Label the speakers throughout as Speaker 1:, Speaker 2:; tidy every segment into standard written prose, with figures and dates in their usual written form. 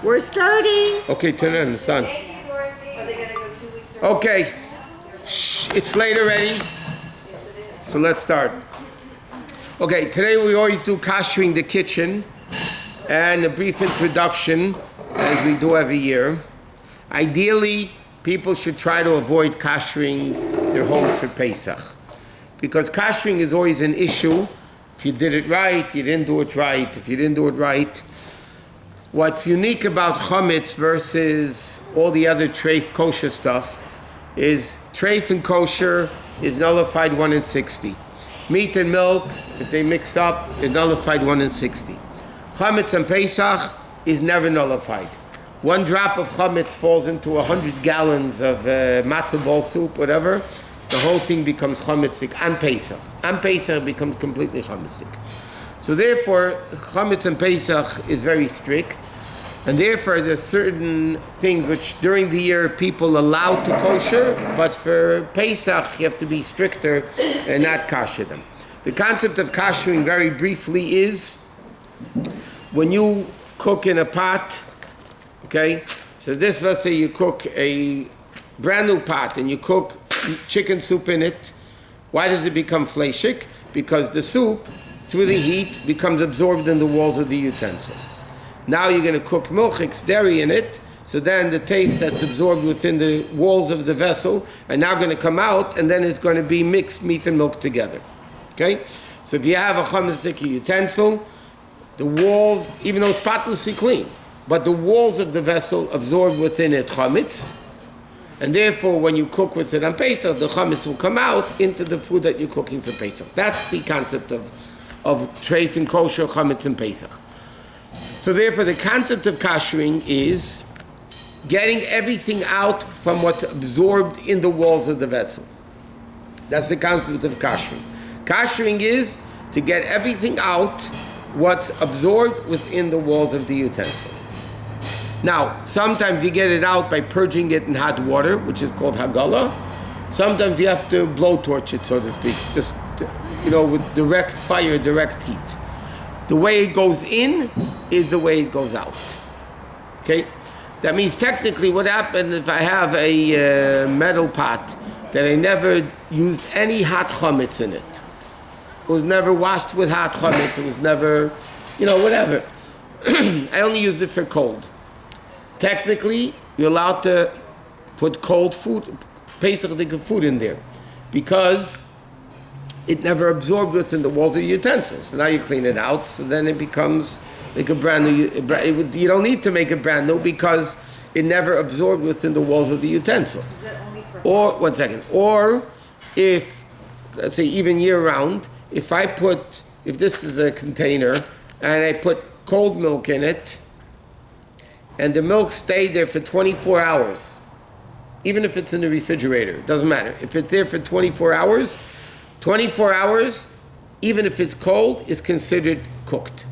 Speaker 1: We're starting.
Speaker 2: Okay, turn it on the sun. Okay. Shh, it's late already. So let's start. Okay, today we always do Koshering the kitchen and a brief introduction as we do every year. Ideally, people should try to avoid Koshering their homes for Pesach, because Koshering is always an issue. If you did it right, you didn't do it right. If you didn't do it right. What's unique about chametz versus all the other treif kosher stuff is treif and kosher is nullified 1 in 60. Meat and milk, if they mix up, is nullified 1 in 60. Chametz and Pesach is never nullified. 1 drop of chametz falls into 100 gallons of matzah ball soup, whatever. The whole thing becomes chametzik on Pesach. On Pesach it becomes completely chametzik. So therefore, chametz and Pesach is very strict, and therefore there's certain things which during the year people allow to kosher, but for Pesach you have to be stricter and not kosher them. The concept of koshering very briefly is when you cook in a pot, okay, so this, let's say you cook a brand new pot and you cook chicken soup in it. Why does it become fleshik? Because the soup, through the heat, becomes absorbed in the walls of the utensil. Now you're going to cook milchiks, dairy in it, so then the taste that's absorbed within the walls of the vessel are now going to come out, and then it's going to be mixed meat and milk together. Okay? So if you have a chametzik utensil, the walls, even though it's spotlessly clean, but the walls of the vessel absorb within it chametz, and therefore when you cook with it on Pesach, the chametz will come out into the food that you're cooking for Pesach. That's the concept of treif and kosher, chametz and Pesach. So therefore the concept of koshering is getting everything out from what's absorbed in the walls of the vessel. That's the concept of koshering. Koshering is to get everything out what's absorbed within the walls of the utensil. Now, sometimes you get it out by purging it in hot water, which is called hagala. Sometimes you have to blowtorch it, so to speak, just with direct fire, direct heat. The way it goes in is the way it goes out. Okay? That means technically what happens if I have a metal pot that I never used any hot chametz in it. It was never washed with hot chametz. It was never, whatever. I only used it for cold. Technically, you're allowed to put cold food, Pesach food in there, because it never absorbed within the walls of the utensils. So now you clean it out, so then it becomes like a brand new. You don't need to make it brand new because it never absorbed within the walls of the utensil.
Speaker 1: Is that only for?
Speaker 2: Or if, let's say, even year round, if this is a container and I put cold milk in it, and the milk stayed there for 24 hours, even if it's in the refrigerator, it doesn't matter. If it's there for 24 hours, even if it's cold, is considered cooked.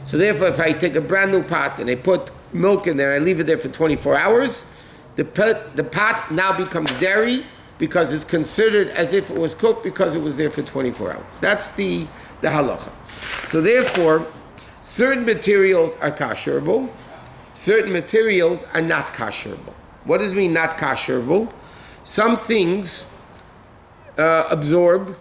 Speaker 2: So therefore, if I take a brand new pot and I put milk in there, I leave it there for 24 hours, the pot now becomes dairy because it's considered as if it was cooked because it was there for 24 hours. That's the halacha. So therefore, certain materials are kasherable, certain materials are not kasherable. What does it mean not kasherable? Some things absorb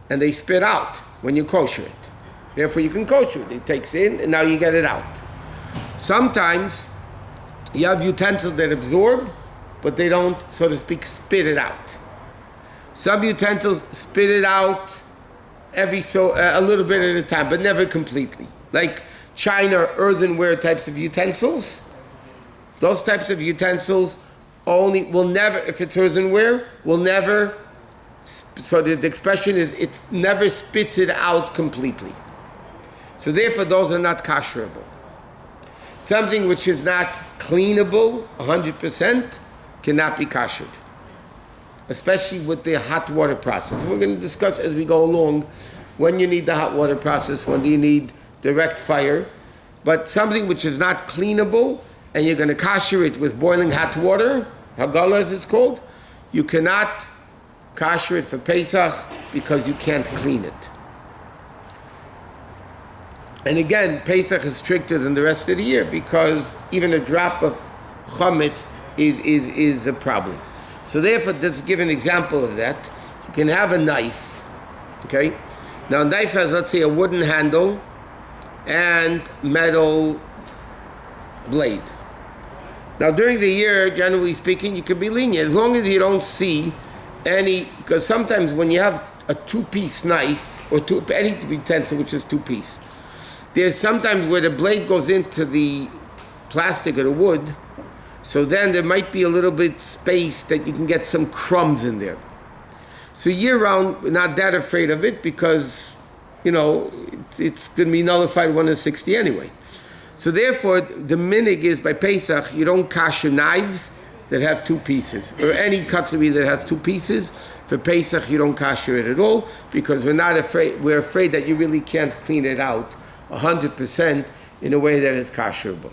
Speaker 2: and they spit out when you kosher it. Therefore you can kosher it. It takes in and now you get it out. Sometimes you have utensils that absorb, but they don't, so to speak, spit it out. Some utensils spit it out a little bit at a time, but never completely. Like china, earthenware types of utensils. Those types of utensils will never, if it's earthenware, will never, so the expression is, it never spits it out completely. So therefore those are not kasherable. Something which is not cleanable 100% cannot be kashered, especially with the hot water process. We're going to discuss as we go along when you need the hot water process, when you need direct fire. But something which is not cleanable and you're going to kasher it with boiling hot water, hagala as it's called, you cannot kasher it for Pesach because you can't clean it. And again, Pesach is stricter than the rest of the year because even a drop of chametz is a problem. So therefore, just to give an example of that, you can have a knife, okay? Now a knife has, let's say, a wooden handle and metal blade. Now during the year, generally speaking, you can be lenient as long as you don't see any, because sometimes when you have a two-piece knife or any utensil which is two-piece, there's sometimes where the blade goes into the plastic or the wood, so then there might be a little bit space that you can get some crumbs in there. So year-round, we're not that afraid of it because, it's going to be nullified 1 in 60 anyway. So therefore, the minig is by Pesach, you don't kasher knives that have two pieces, or any cutlery that has two pieces. For Pesach, you don't kasher it at all because we're afraid that you really can't clean it out 100% in a way that is kasherable.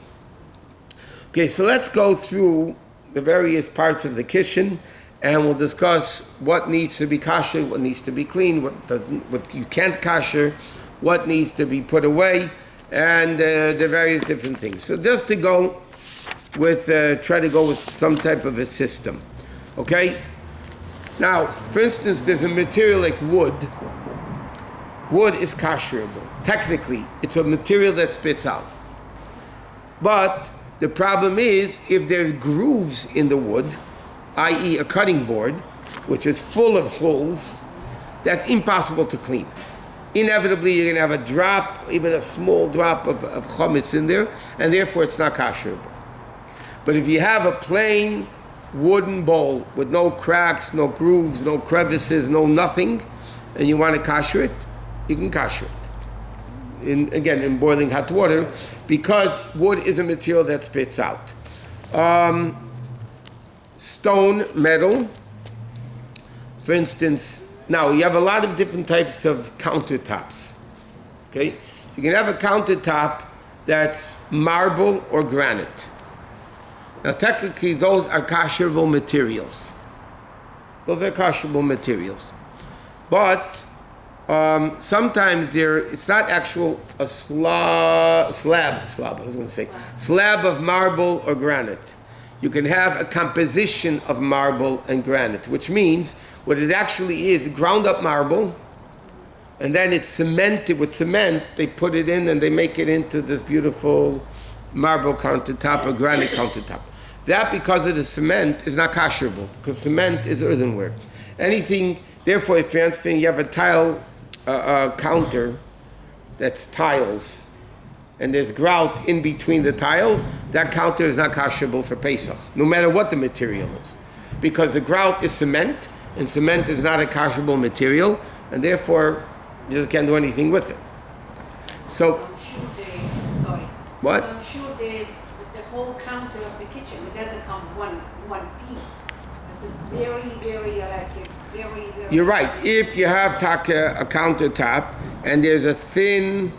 Speaker 2: Okay, so let's go through the various parts of the kitchen, and we'll discuss what needs to be kasher, what needs to be clean, what you can't kasher, what needs to be put away, and the various different things. So just to go with, try to go with some type of a system, okay? Now, for instance, there's a material like wood. Wood is kasherable. Technically, it's a material that spits out. But the problem is, if there's grooves in the wood, i.e. a cutting board, which is full of holes, that's impossible to clean. Inevitably, you're going to have a drop, even a small drop of chametz in there, and therefore it's not kasherable. But if you have a plain wooden bowl with no cracks, no grooves, no crevices, no nothing, and you want to kasher it, you can kasher it. In boiling hot water, because wood is a material that spits out. Stone, metal, for instance. Now, you have a lot of different types of countertops, okay? You can have a countertop that's marble or granite. Now, technically, those are kasherable materials. Those are kasherable materials. But sometimes it's not a slab of marble or granite. You can have a composition of marble and granite, which means what it actually is ground up marble, and then it's cemented with cement. They put it in and they make it into this beautiful marble countertop or granite countertop. That, because of the cement, is not kasherable, because cement is earthenware. Therefore, if you have a tile counter that's tiles, and there's grout in between the tiles, that counter is not kasherable for Pesach, no matter what the material is. Because the grout is cement, and cement is not a kasherable material, and therefore, you just can't do anything with it. So, what?
Speaker 1: I'm sure the whole counter of the kitchen, it doesn't come one piece. It's a very.
Speaker 2: You're right. If you have a countertop, and there's a thin...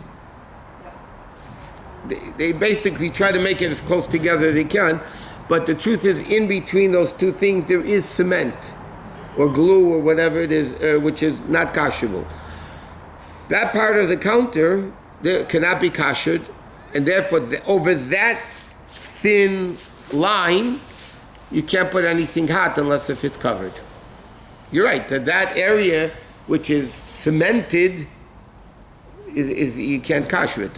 Speaker 2: They basically try to make it as close together as they can, but the truth is, in between those two things, there is cement or glue or whatever it is, which is not kasherable. That part of the counter cannot be kashered, and therefore, over that thin line, you can't put anything hot unless if it's covered. You're right, that area which is cemented, is you can't kasher it,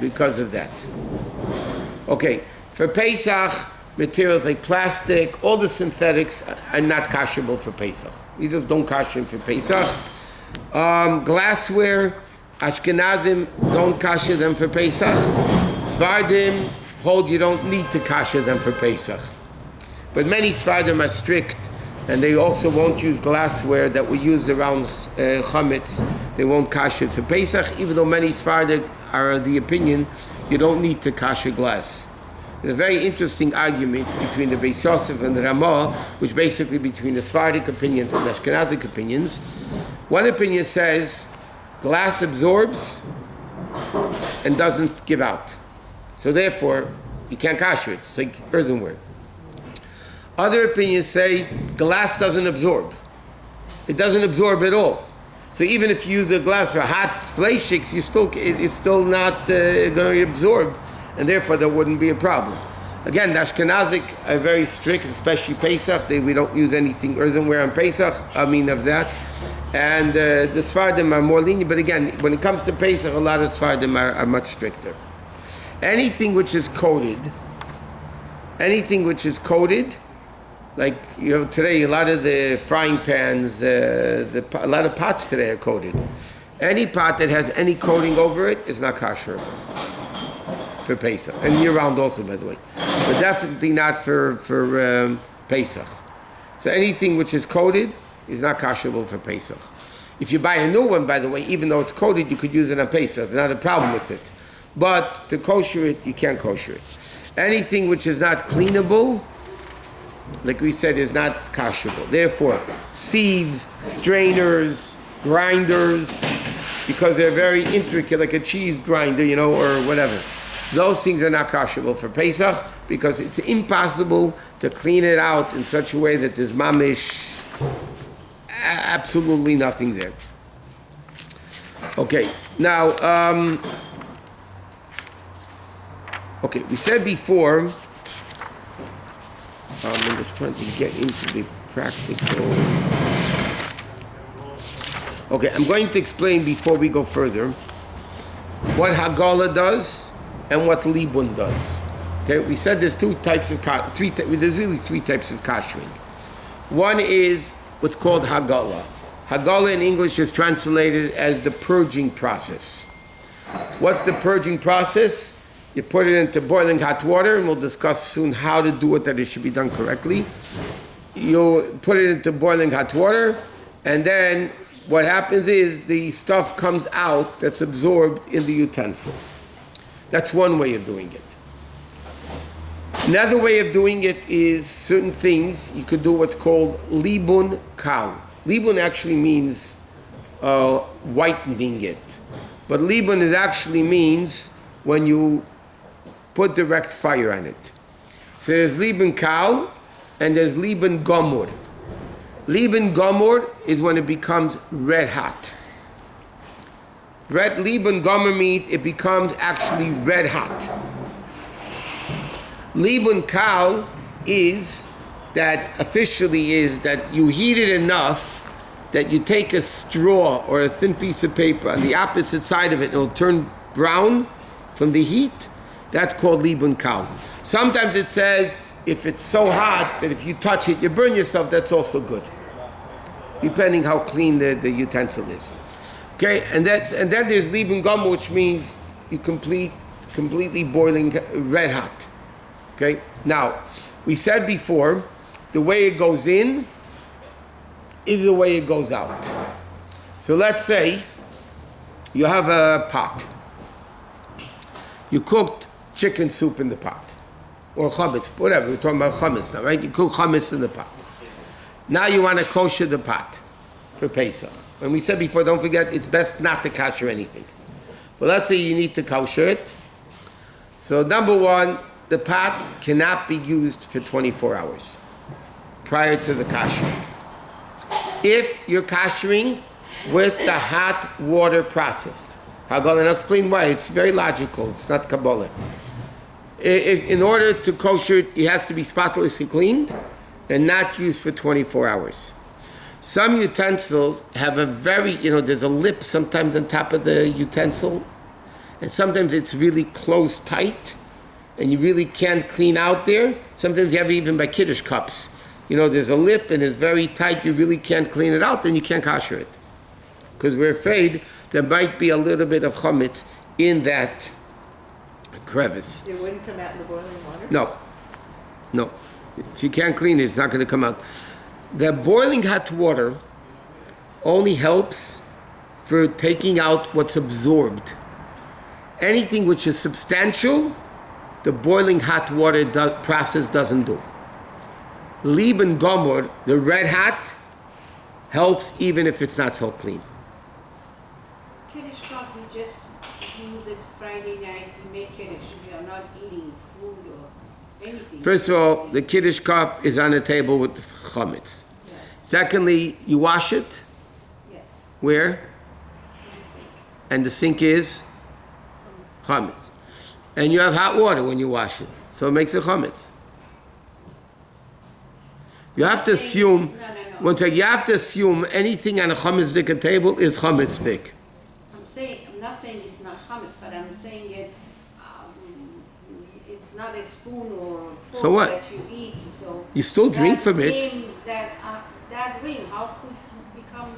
Speaker 2: because of that. Okay, for Pesach, materials like plastic, all the synthetics are not kasherable for Pesach. You just don't kasher them for Pesach. Glassware, Ashkenazim don't kasher them for Pesach. Sfardim hold you don't need to kasher them for Pesach. But many Sfardim are strict, and they also won't use glassware that we used around chametz. They won't kasher it for Pesach, even though many Sfardim are of the opinion you don't need to kasher glass. There's a very interesting argument between the Beis Yosef and the Ramah, which basically between the Sephardic opinions and the Ashkenazic opinions. One opinion says glass absorbs and doesn't give out. So therefore, you can't kasher it. It's like earthenware. Other opinions say glass doesn't absorb. It doesn't absorb at all. So even if you use a glass for hot fleischiks, it's still not going to absorb, and therefore there wouldn't be a problem. Again, the Ashkenazic are very strict, especially Pesach. We don't use anything earthenware on Pesach, of that. And the Sfardim are more lenient, but again, when it comes to Pesach, a lot of Sfardim are much stricter. Anything which is coated, like today, a lot of the frying pans, a lot of pots today are coated. Any pot that has any coating over it is not kosher for Pesach, and year-round also, by the way, but definitely not for Pesach. So anything which is coated is not kosherable for Pesach. If you buy a new one, by the way, even though it's coated, you could use it on Pesach. There's not a problem with it. But to kosher it, you can't kosher it. Anything which is not cleanable, like we said, is not kosherable. Therefore, seeds, strainers, grinders, because they're very intricate, like a cheese grinder, or whatever. Those things are not kosherable for Pesach because it's impossible to clean it out in such a way that there's mamish, absolutely nothing there. Okay, now, we said before, I'm just trying to get into the practical. Okay, I'm going to explain before we go further what Hagala does and what Libun does. Okay, we said there's there's really three types of koshering. One is what's called Hagala. Hagala in English is translated as the purging process. What's the purging process? You put it into boiling hot water, and we'll discuss soon how to do it, that it should be done correctly. You put it into boiling hot water, and then what happens is the stuff comes out that's absorbed in the utensil. That's one way of doing it. Another way of doing it is certain things, you could do what's called libun kal. Libun actually means whitening it. But libun actually means when you put direct fire on it. So there's libun kal and there's libun gomur. Libun gomur is when it becomes red hot. Red libun gomur means it becomes actually red hot. Libun kal is that you heat it enough that you take a straw or a thin piece of paper on the opposite side of it, it'll turn brown from the heat. That's called libun kal. Sometimes it says if it's so hot that if you touch it, you burn yourself, that's also good, depending how clean the utensil is. Okay, and then there's libun gomur, which means you completely boiling red hot. Okay, now we said before the way it goes in is the way it goes out. So let's say you have a pot. You cooked chicken soup in the pot, or chametz, whatever. We're talking about chametz now, right? You cook chametz in the pot. Now you want to kosher the pot for Pesach. And we said before, don't forget, it's best not to kosher anything. But let's say you need to kosher it. So number one, the pot cannot be used for 24 hours prior to the koshering. If you're koshering with the hot water process, and I'll explain why. It's very logical. It's not Kabbalah. In order to kosher it, it has to be spotlessly cleaned and not used for 24 hours. Some utensils have a there's a lip sometimes on top of the utensil, and sometimes it's really closed tight, and you really can't clean out there. Sometimes you have it even by Kiddush cups. There's a lip and it's very tight, you really can't clean it out, then you can't kosher it. Because we're afraid there might be a little bit of chametz in that crevice.
Speaker 1: It wouldn't come out in the boiling water?
Speaker 2: No. If you can't clean it, it's not going to come out. The boiling hot water only helps for taking out what's absorbed. Anything which is substantial, the boiling hot water process doesn't do. Libun gomur, the red hot, helps even if it's not so clean.
Speaker 1: Kiddush cup, we just use it Friday night, we make Kiddush, we are not eating food or anything.
Speaker 2: First of all, the Kiddush cup is on the table with the chametz.
Speaker 1: Yeah.
Speaker 2: Secondly, you wash it.
Speaker 1: Yeah.
Speaker 2: Where? And the sink is chametz. And you have hot water when you wash it, so it makes it chametz. You have to assume, one second, you have to assume anything on a chametz table is chametz stick.
Speaker 1: I'm not saying it's not chametz, but I'm saying it's not a spoon or fork
Speaker 2: So what?
Speaker 1: that you eat. So
Speaker 2: you still drink from it.
Speaker 1: That ring, how could it become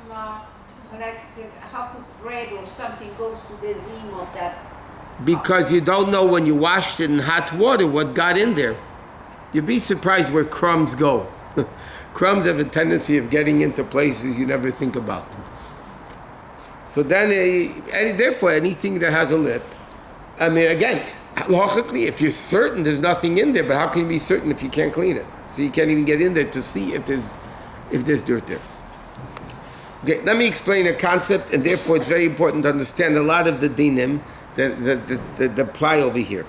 Speaker 1: how could bread or something goes to the rim of that?
Speaker 2: Because you don't know when you washed it in hot water what got in there. You'd be surprised where crumbs go. Crumbs have a tendency of getting into places you never think about. So then, therefore, anything that has a lip, I mean, again, logically, if you're certain there's nothing in there, but how can you be certain if you can't clean it? So you can't even get in there to see if there's dirt there. Okay, let me explain a concept, and therefore it's very important to understand a lot of the dinim that apply over here.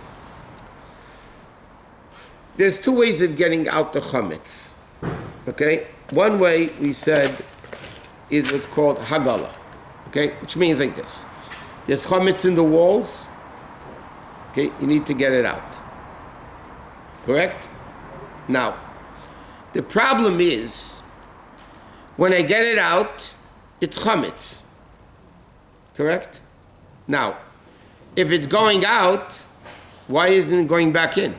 Speaker 2: There's two ways of getting out the chametz. Okay, one way we said is what's called hagala. Okay, which means like this: there's chametz in the walls. Okay, you need to get it out. Correct? Now, the problem is when I get it out, it's chametz. Correct? Now, if it's going out, why isn't it going back in?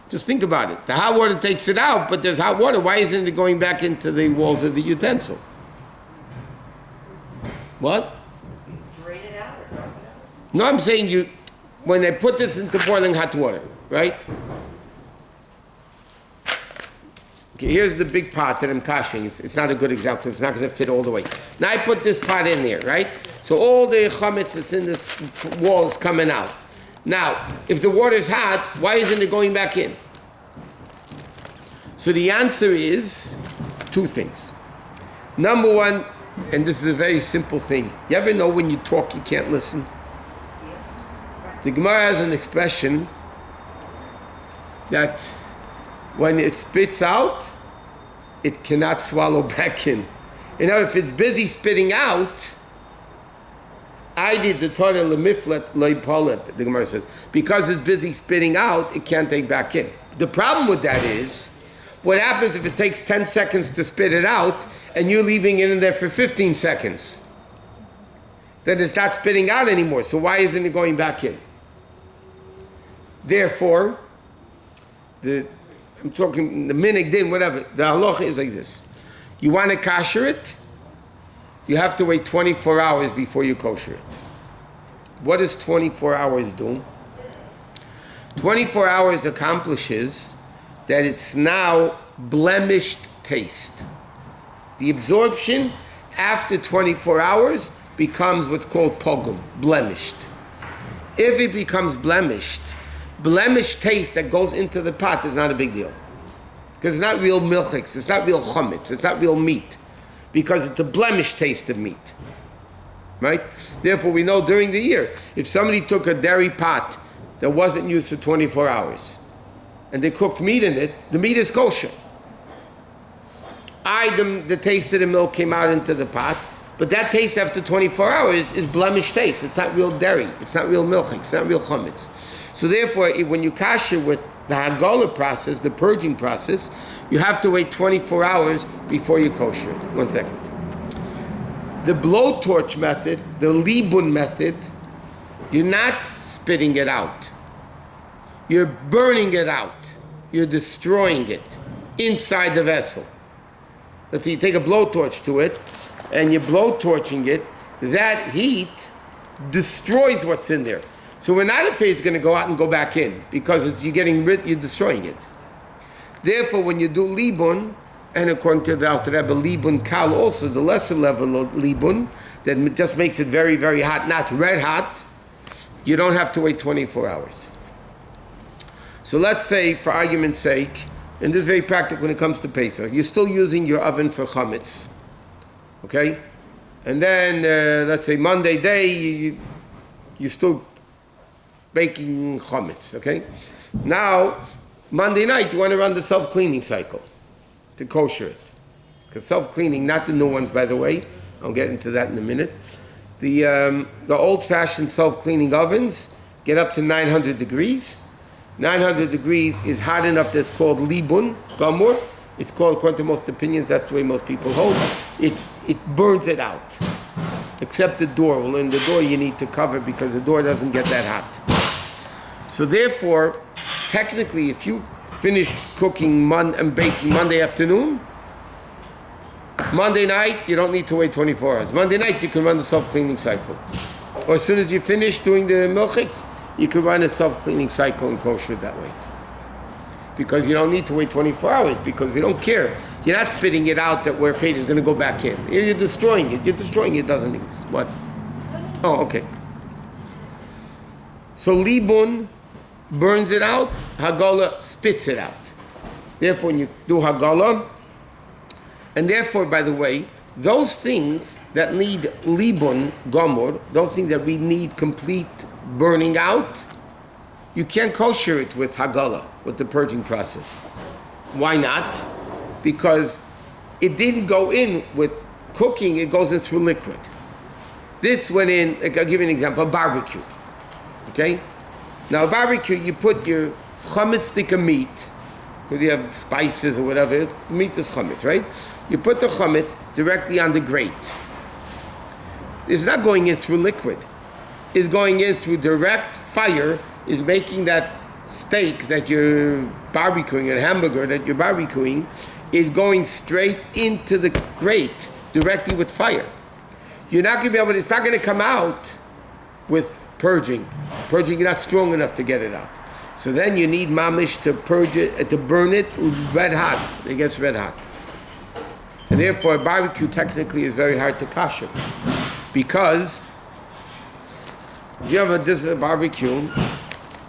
Speaker 2: Just think about it. The hot water takes it out, but there's hot water. Why isn't it going back into the walls of the utensil? What?
Speaker 1: Drain it out or drop it out?
Speaker 2: No, I'm saying when they put this into boiling hot water, right? Okay, here's the big pot that I'm koshering. It's not a good example. It's not going to fit all the way. Now I put this pot in there, right? So all the chametz that's in this wall is coming out. Now, if the water's hot, why isn't it going back in? So the answer is two things. Number one, and this is a very simple thing. You ever know when you talk you can't listen? The Gemara has an expression that when it spits out, it cannot swallow back in. You know, if it's busy spitting out, I did the Torah lemiflet loipolet, the Gemara says, because it's busy spitting out, it can't take back in. The problem with that is, what happens if it takes 10 seconds to spit it out and you're leaving it in there for 15 seconds? Then it's not spitting out anymore, so why isn't it going back in? Therefore, I'm talking the minig din, whatever, the halacha is like this. You want to kosher it, you have to wait 24 hours before you kosher it. What does 24 hours do? 24 hours accomplishes that it's now blemished taste. The absorption after 24 hours becomes what's called pogum, blemished. If it becomes blemished taste that goes into the pot is not a big deal. Because it's not real milchiks, it's not real chametz, it's not real meat. Because it's a blemished taste of meat. Right? Therefore, we know during the year, if somebody took a dairy pot that wasn't used for 24 hours, and they cooked meat in it, the meat is kosher. The taste of the milk came out into the pot, but that taste after 24 hours is blemished taste. It's not real dairy. It's not real milk. It's not real chametz. So therefore, when you kasher with the hagolah process, the purging process, you have to wait 24 hours before you kosher it. 1 second. The blowtorch method, the libun method, you're not spitting it out. You're burning it out. You're destroying it inside the vessel. Let's say you take a blowtorch to it, and you're blowtorching it. That heat destroys what's in there. So we're not afraid it's going to go out and go back in, because you're destroying it. Therefore, when you do libun, and according to the Alter Rebbe, libun kal also, the lesser level of libun, that just makes it very, very hot, not red hot, you don't have to wait 24 hours. So let's say, for argument's sake, and this is very practical when it comes to Pesach, you're still using your oven for chametz, okay? And then, let's say Monday day, you're still baking chametz, okay? Now, Monday night, you want to run the self-cleaning cycle to kosher it. because self-cleaning, not the new ones, by the way. I'll get into that in a minute. The old-fashioned self-cleaning ovens get up to 900 degrees. 900 degrees is hot enough that's called libun, gamur. It's called, according to most opinions, that's the way most people hold it. It burns it out. Except the door. Well, in the door you need to cover because the door doesn't get that hot. So therefore, technically, if you finish cooking and baking Monday afternoon, Monday night, you don't need to wait 24 hours. Monday night, you can run the self-cleaning cycle. Or as soon as you finish doing the milchiks, you can run a self-cleaning cycle and kosher that way. Because you don't need to wait 24 hours, because we don't care. You're not spitting it out that where fate is going to go back in. You're destroying it. You're destroying it. It doesn't exist. What? Oh, okay. So libun burns it out, Hagala spits it out. Therefore, when you do Hagala, and therefore, by the way, those things that need libun, gomor, those things that we need complete burning out, you can't kosher it with Hagala, with the purging process. Why not? Because it didn't go in with cooking, it goes in through liquid. This went in, I'll give you an example, a barbecue. Okay? Now, a barbecue, you put your chametz stick of meat, because you have spices or whatever, meat is chametz, right? You put the chametz directly on the grate. It's not going in through liquid. It's going in through direct fire, is making that steak that you're barbecuing, or hamburger that you're barbecuing, is going straight into the grate directly with fire. You're not going to be able to, it's not going to come out with purging. Purging is not strong enough to get it out. So then you need mamish to purge it, to burn it red hot. It gets red hot. And therefore, a barbecue technically is very hard to kosher. Because this is a barbecue,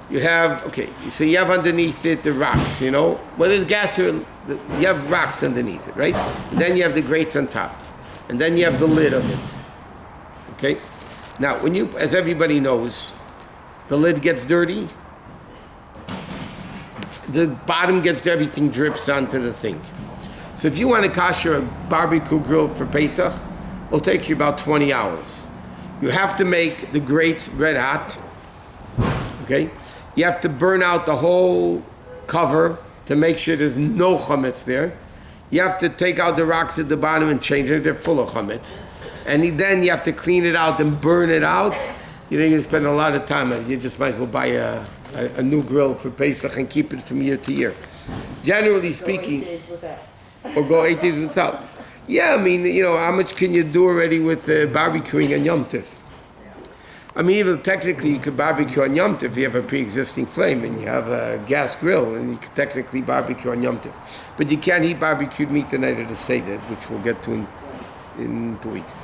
Speaker 2: you have, so you have underneath it the rocks, whether the gas or, you have rocks underneath it, right? And then you have the grates on top. And then you have the lid of it. Okay? Now, when you, as everybody knows, the lid gets dirty, the bottom gets, everything drips onto the thing. So if you want to kosher a barbecue grill for Pesach, it'll take you about 20 hours. You have to make the grates red hot, okay? You have to burn out the whole cover to make sure there's no chametz there. You have to take out the rocks at the bottom and change it. They're full of chametz. And then you have to clean it out and burn it out. You spend a lot of time on it. You just might as well buy a new grill for Pesach and keep it from year to year. Generally speaking, or go 8 days without. Yeah, how much can you do already with barbecuing on Yom Tov? Even technically you could barbecue on Yom Tov if you have a pre-existing flame and you have a gas grill, and you could technically barbecue on Yom Tov. But you can't eat barbecued meat the night of the Seder, which we'll get to in 2 weeks.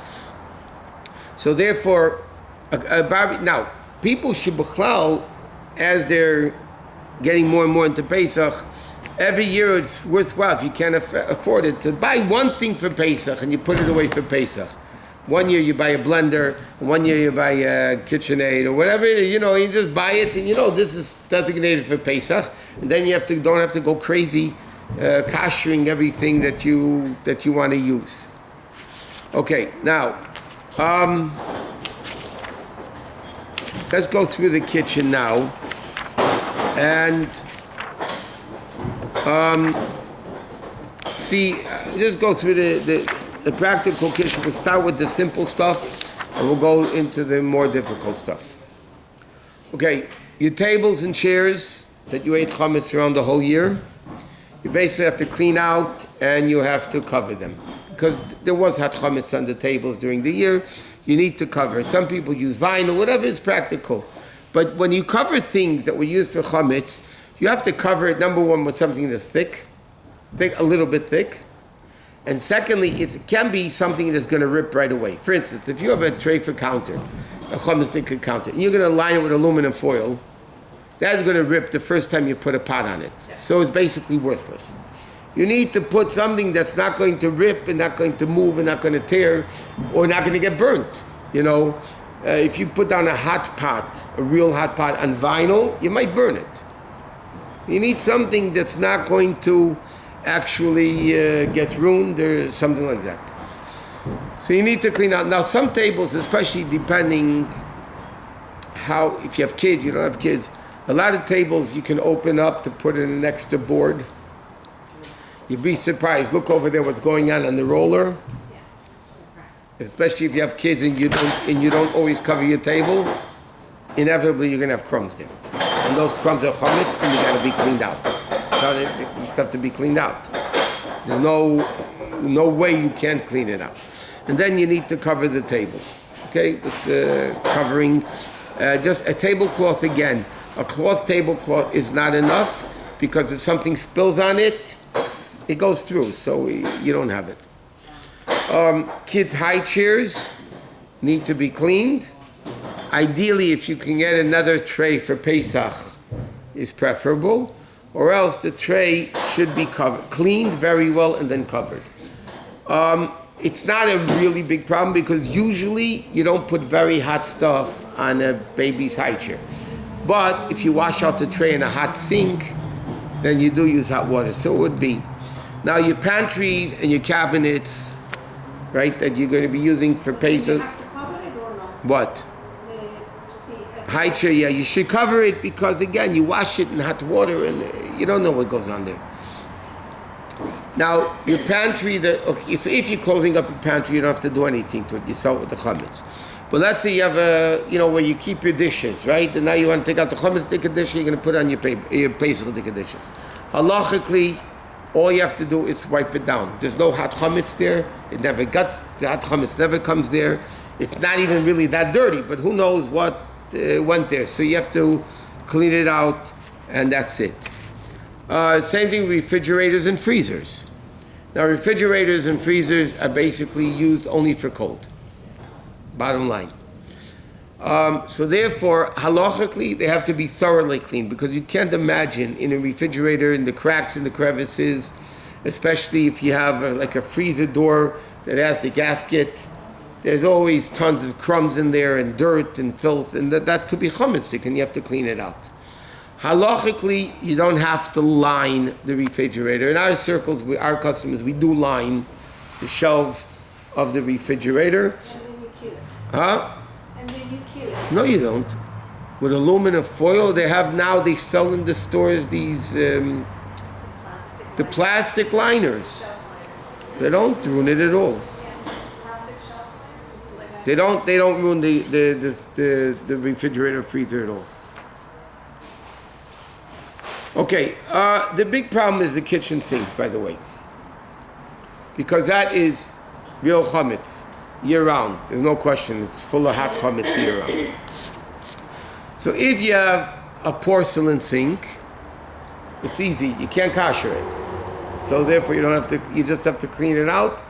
Speaker 2: So therefore, now, people should bechlal, as they're getting more and more into Pesach, every year it's worthwhile, if you can't afford it, to buy one thing for Pesach and you put it away for Pesach. One year you buy a blender, one year you buy a KitchenAid or whatever, you just buy it and this is designated for Pesach. And then you don't have to go crazy koshering everything that you want to use. Okay, now, let's go through the kitchen now. And just go through the practical kitchen. We'll start with the simple stuff, and we'll go into the more difficult stuff. Okay, your tables and chairs that you ate chametz around the whole year, you basically have to clean out and you have to cover them. Because there was hot chametz on the tables during the year, you need to cover it. Some people use vinyl, whatever is practical. But when you cover things that were used for chametz, you have to cover it, number one, with something that's thick, a little bit thick. And secondly, it can be something that's going to rip right away. For instance, if you have a tray for counter, a chametz stick counter, and you're going to line it with aluminum foil, that's going to rip the first time you put a pot on it. So it's basically worthless. You need to put something that's not going to rip and not going to move and not going to tear or not going to get burnt. If you put down a hot pot, a real hot pot on vinyl, you might burn it. You need something that's not going to, actually get ruined or something like that. So you need to clean out. Now some tables, especially depending how, if you have kids, you don't have kids, a lot of tables you can open up to put in an extra board. You'd be surprised. Look over there what's going on the roller. Especially if you have kids and you don't always cover your table, inevitably you're gonna have crumbs there. And those crumbs are chametz and they gotta be cleaned out. They just have to be cleaned out. There's no way you can't clean it out. And then you need to cover the table. Okay, with the covering, just a tablecloth again. A cloth tablecloth is not enough because if something spills on it, it goes through, so you don't have it. Kids' high chairs need to be cleaned. Ideally, if you can get another tray for Pesach, is preferable, or else the tray should be cleaned very well and then covered. It's not a really big problem because usually you don't put very hot stuff on a baby's high chair. But if you wash out the tray in a hot sink, then you do use hot water. So it would be. Now your pantries and your cabinets, right, that you're going to be using for Pesach.
Speaker 1: You have to cover it or not?
Speaker 2: What? High chair, yeah, you should cover it because again, you wash it in hot water and you don't know what goes on there. Now, your pantry, so if you're closing up your pantry, you don't have to do anything to it. You sell it with the chametz. But let's say you have where you keep your dishes, right? And now you want to take out the chametz dish, you're going to put it on your Pesach dishes. Halachically, all you have to do is wipe it down. There's no hot chametz there. The hot chametz never comes there. It's not even really that dirty, but who knows what went there. So you have to clean it out, and that's it. Same thing with refrigerators and freezers. Now, refrigerators and freezers are basically used only for cold. Bottom line. So therefore, halachically, they have to be thoroughly cleaned because you can't imagine in a refrigerator, in the cracks and the crevices, especially if you have like a freezer door that has the gasket, there's always tons of crumbs in there and dirt and filth, and that could be chametz, and you have to clean it out. Halachically, you don't have to line the refrigerator. In our circles, our customers, we do line the shelves of the refrigerator.
Speaker 1: And then you kill it.
Speaker 2: Huh?
Speaker 1: And then you kill it.
Speaker 2: No, you don't. With aluminum foil, they sell in the stores these, the plastic liners. They don't ruin it at all. They don't ruin the refrigerator freezer at all. Okay, the big problem is the kitchen sinks, by the way, because that is real chametz year-round. There's no question. It's full of hot chametz year-round. So if you have a porcelain sink, it's easy. You can't kosher it. So therefore, you just have to clean it out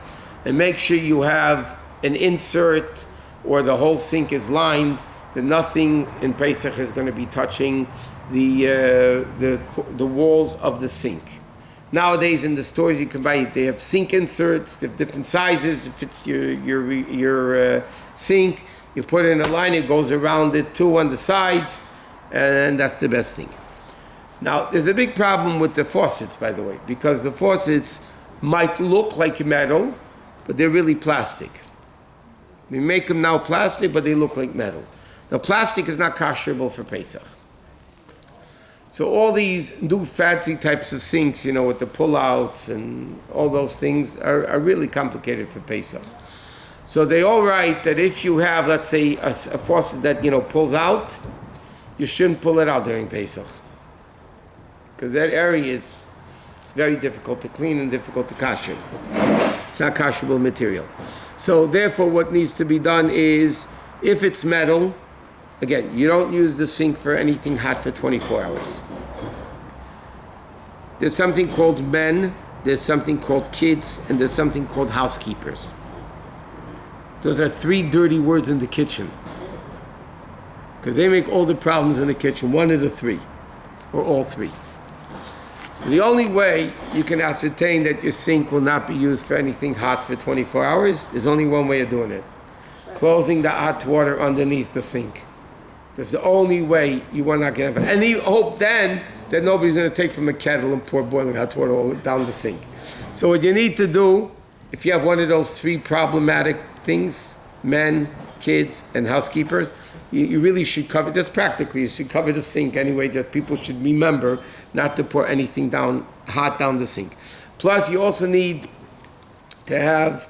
Speaker 2: and make sure you have an insert or the whole sink is lined, that nothing in Pesach is going to be touching the walls of the sink. Nowadays in the stores you can buy, they have sink inserts, they have different sizes. If it's your sink, you put it in a line, it goes around it too on the sides, and that's the best thing. Now there's a big problem with the faucets, by the way, because the faucets might look like metal, but they're really plastic. We make them now plastic, but they look like metal. Now plastic is not kosherable for Pesach. So all these new fancy types of sinks, with the pull-outs and all those things are really complicated for Pesach. So they all write that if you have, let's say, a faucet that, pulls out, you shouldn't pull it out during Pesach. Because that area it's very difficult to clean and difficult to kosher. It's not kosherable material. So therefore what needs to be done is, if it's metal, again, you don't use the sink for anything hot for 24 hours. There's something called men, there's something called kids, and there's something called housekeepers. Those are 3 dirty words in the kitchen. Because they make all the problems in the kitchen, one of the 3, or all 3. So the only way you can ascertain that your sink will not be used for anything hot for 24 hours, there's only one way of doing it. Closing the hot water underneath the sink. That's the only way you are not going to have it. And you hope then that nobody's going to take from a kettle and pour boiling hot water all down the sink. So what you need to do, if you have one of those three problematic things, men, kids, and housekeepers, you really should cover, just practically, you should cover the sink anyway, just people should remember not to pour anything hot down the sink. Plus, you also need to have,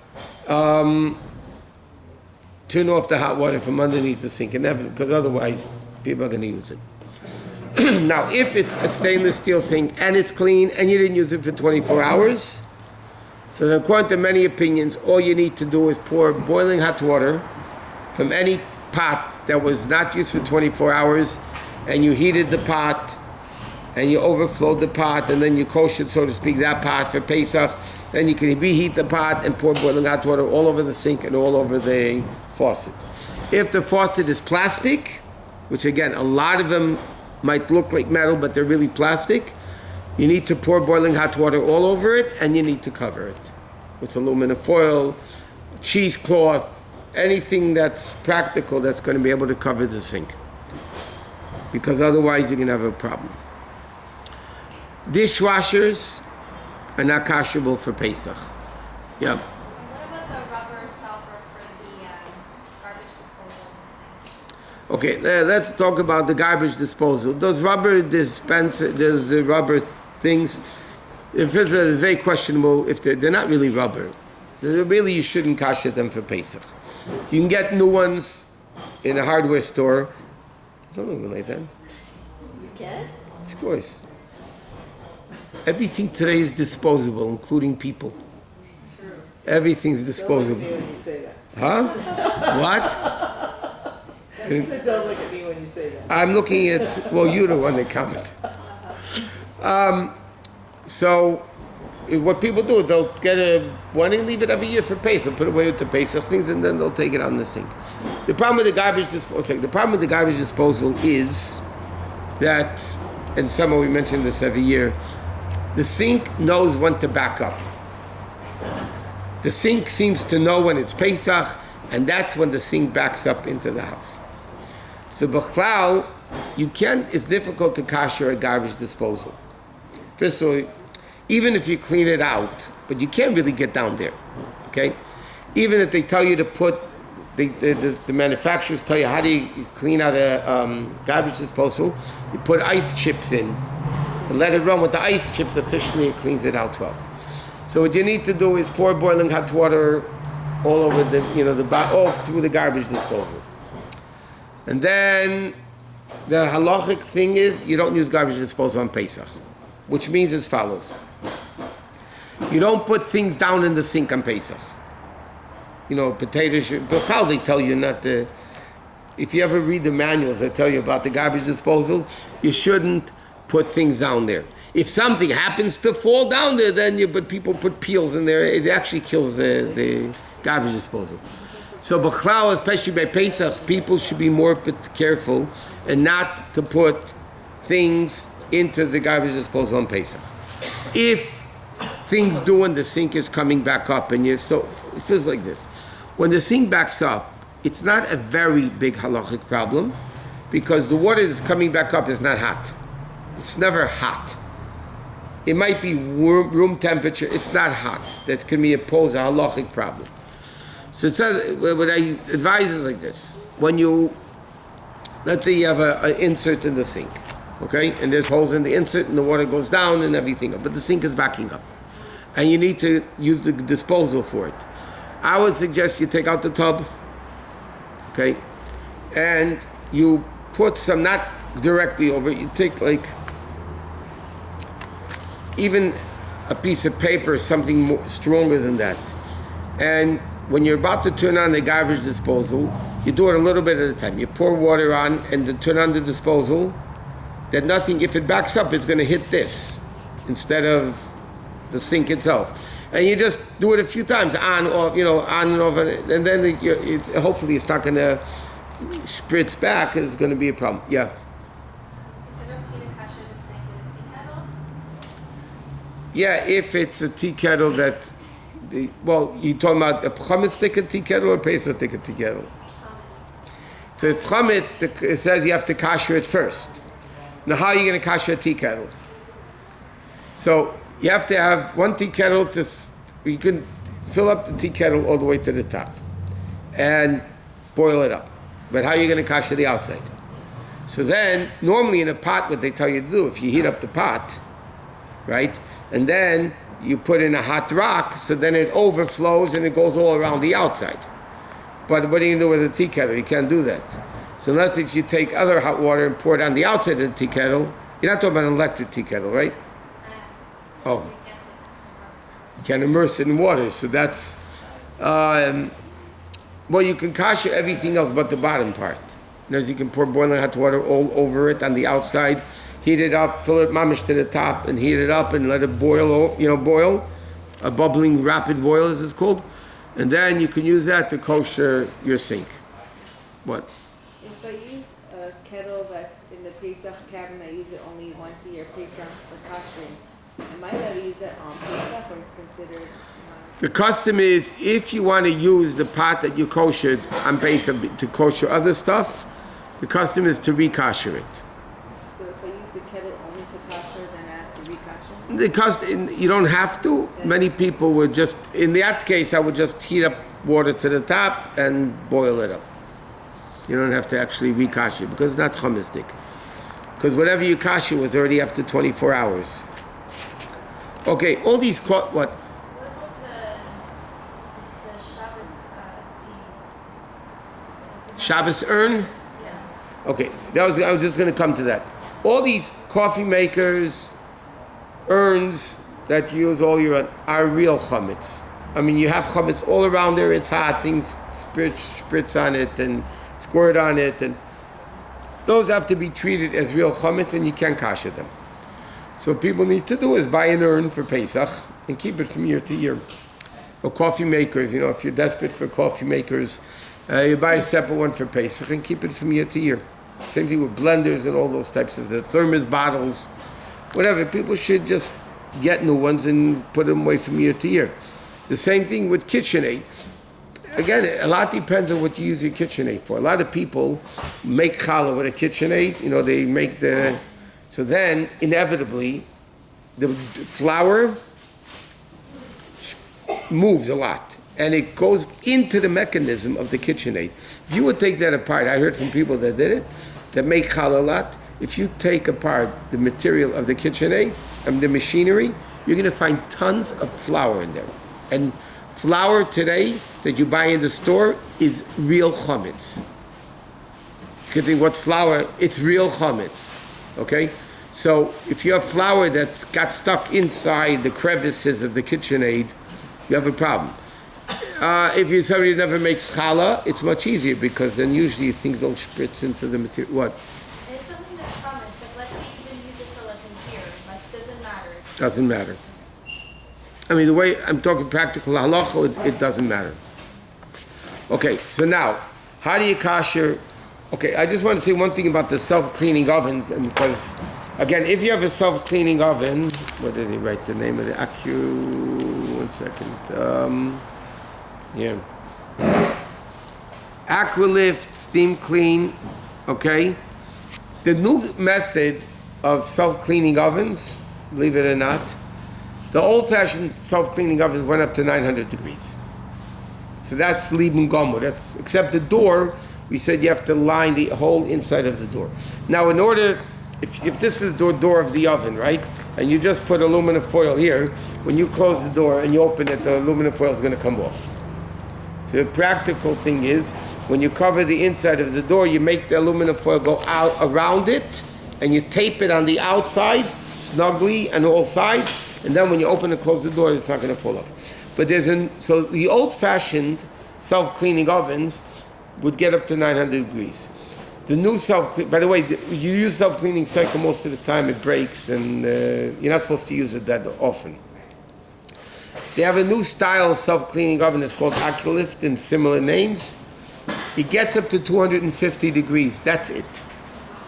Speaker 2: turn off the hot water from underneath the sink, because otherwise, people are going to use it. Now, if it's a stainless steel sink and it's clean and you didn't use it for 24 hours, so then according to many opinions, all you need to do is pour boiling hot water from any pot that was not used for 24 hours, and you heated the pot, and you overflowed the pot, and then you koshered, so to speak, that pot for Pesach. Then you can reheat the pot and pour boiling hot water all over the sink and all over the faucet. If the faucet is plastic, which again, a lot of them might look like metal, but they're really plastic, you need to pour boiling hot water all over it, and you need to cover it with aluminum foil, cheesecloth, anything that's practical that's going to be able to cover the sink. Because otherwise you're going to have a problem. Dishwashers are not kosherable for Pesach. Yeah.
Speaker 3: What about the rubber stopper for the garbage disposal in the sink?
Speaker 2: Okay, let's talk about the garbage disposal. Those rubber the rubber things, first of all, it's very questionable if they're not really rubber. Really, you shouldn't kosher them for Pesach. You can get new ones in a hardware store. Don't overlay them.
Speaker 4: You can?
Speaker 2: Of course. Everything today is disposable, including people.
Speaker 4: True.
Speaker 2: Everything's disposable.
Speaker 4: Don't look at me when you say that.
Speaker 2: Huh? What?
Speaker 4: Don't look at me when you say that.
Speaker 2: I'm looking at, well, you're the one that commented. So, what people do, they'll get one and leave it every year for Pesach, put it away with the Pesach things, and then they'll take it out in the sink. The problem with the garbage disposal is that, and somehow we mention this every year, the sink knows when to back up. The sink seems to know when it's Pesach, and that's when the sink backs up into the house. So b'chlal, it's difficult to kosher a garbage disposal. First of all, even if you clean it out, but you can't really get down there, okay? Even if they tell you to put, the manufacturers tell you how do you clean out a garbage disposal, you put ice chips in and let it run with the ice chips, officially it cleans it out well. So what you need to do is pour boiling hot water all over all through the garbage disposal. And then the halachic thing is you don't use garbage disposal on Pesach, which means as follows. You don't put things down in the sink on Pesach. Potatoes, how they tell you not to, if you ever read the manuals that tell you about the garbage disposals, you shouldn't put things down there. If something happens to fall down there, but people put peels in there, it actually kills the garbage disposal. So b'chlal, especially by Pesach, people should be more careful and not to put things into the garbage disposal on Pesach. If things do when the sink is coming back up, and it feels like this. When the sink backs up, it's not a very big halachic problem because the water that's coming back up is not hot. It's never hot. It might be room temperature. It's not hot. That can pose a halachic problem. So it says, what I advise is like this. When let's say you have an insert in the sink, okay? And there's holes in the insert and the water goes down and everything, but the sink is backing up. And you need to use the disposal for it. I would suggest you take out the tub, okay? And you put some, not directly over it, you take even a piece of paper, something more stronger than that. And when you're about to turn on the garbage disposal, you do it a little bit at a time. You pour water on and then turn on the disposal, that nothing, if it backs up, it's going to hit this instead of the sink itself. And you just do it a few times, on, off, on and off, and then hopefully it's not going to spritz back, it's going to be a problem. Yeah?
Speaker 3: Is it okay to kosher the sink with a tea kettle?
Speaker 2: Yeah, if it's a tea kettle that, you're talking about a chametz stick tea kettle or Pesach stick tea kettle? So if chametz, it says you have to kosher it first. Now, how are you going to kasher a tea kettle? So you have to have one tea kettle you can fill up the tea kettle all the way to the top and boil it up. But how are you going to kasher the outside? So then, normally in a pot, what they tell you to do, if you heat up the pot, right, and then you put in a hot rock, so then it overflows and it goes all around the outside. But what do you do with a tea kettle? You can't do that. So unless if you take other hot water and pour it on the outside of the tea kettle, you're not talking about an electric tea kettle, right? Oh. You can immerse it in water, so that's, well, you can kasher everything else but the bottom part. As you can pour boiling hot water all over it on the outside, heat it up, fill it mamish to the top, and heat it up and let it boil, boil, a bubbling rapid boil as it's called, and then you can use that to kosher your sink. What?
Speaker 4: If I use a kettle that's in the Pesach cabinet, I use it only once a year, Pesach for koshering. Am I allowed to use it on Pesach, or it's considered?
Speaker 2: The custom is, if you want to use the pot that you koshered on Pesach to kosher other stuff, the custom is to re-kosher it.
Speaker 4: So if I use the kettle only to kosher, then I have to re-kosher?
Speaker 2: The custom, you don't have to. Many people would just, in that case, I would just heat up water to the top and boil it up. You don't have to actually re-kosher because it's not chumistic. Because whatever you kosher was already after 24 hours. Okay, all these, what?
Speaker 3: What about the Shabbos tea?
Speaker 2: Shabbos urn?
Speaker 3: Yeah.
Speaker 2: Okay, I was just going to come to that. All these coffee makers, urns that you use all year round are real chametz. I mean, you have chametz all around there. It's hot. Things spritz on it and squirt on it, and those have to be treated as real chametz, and you can't kasher them. So what people need to do is buy an urn for Pesach and keep it from year to year. Or coffee makers, if you're desperate for coffee makers, you buy a separate one for Pesach and keep it from year to year. Same thing with blenders and all those types of the thermos bottles, whatever. People should just get new ones and put them away from year to year. The same thing with KitchenAid. Again, a lot depends on what you use your KitchenAid for. A lot of people make challah with a KitchenAid. They make so then inevitably the flour moves a lot. And it goes into the mechanism of the KitchenAid. If you would take that apart, I heard from people that did it, that make challah a lot. If you take apart the material of the KitchenAid and the machinery, you're going to find tons of flour in there. And flour today that you buy in the store is real chametz. You can think, what's flour? It's real chametz. Okay? So if you have flour that's got stuck inside the crevices of the KitchenAid, you have a problem. If you're somebody who never makes challah, it's much easier because then usually things don't spritz into the material. What?
Speaker 3: It's something that's common. So let's say you didn't use it for like a year. Doesn't matter.
Speaker 2: Doesn't matter. I mean, the way I'm talking practical halacha, it doesn't matter. Okay, so now, how do you kasher? Okay, I just want to say one thing about the self-cleaning ovens, and because, again, if you have a self-cleaning oven, what does he write the name of the one second. Aqualift, steam clean, okay? The new method of self-cleaning ovens, believe it or not, the old-fashioned self-cleaning ovens went up to 900 degrees. So that's lieben gomer. That's, except the door, we said you have to line the whole inside of the door. Now, in order, if this is the door of the oven, right, and you just put aluminum foil here, when you close the door and you open it, the aluminum foil is going to come off. So the practical thing is, when you cover the inside of the door, you make the aluminum foil go out around it, and you tape it on the outside, snugly on all sides, and then when you open and close the door, it's not going to fall off. But so the old-fashioned self-cleaning ovens would get up to 900 degrees. The new by the way, you use self-cleaning cycle most of the time, it breaks, and you're not supposed to use it that often. They have a new style of self-cleaning oven. It's called Aqualift and similar names. It gets up to 250 degrees. That's it.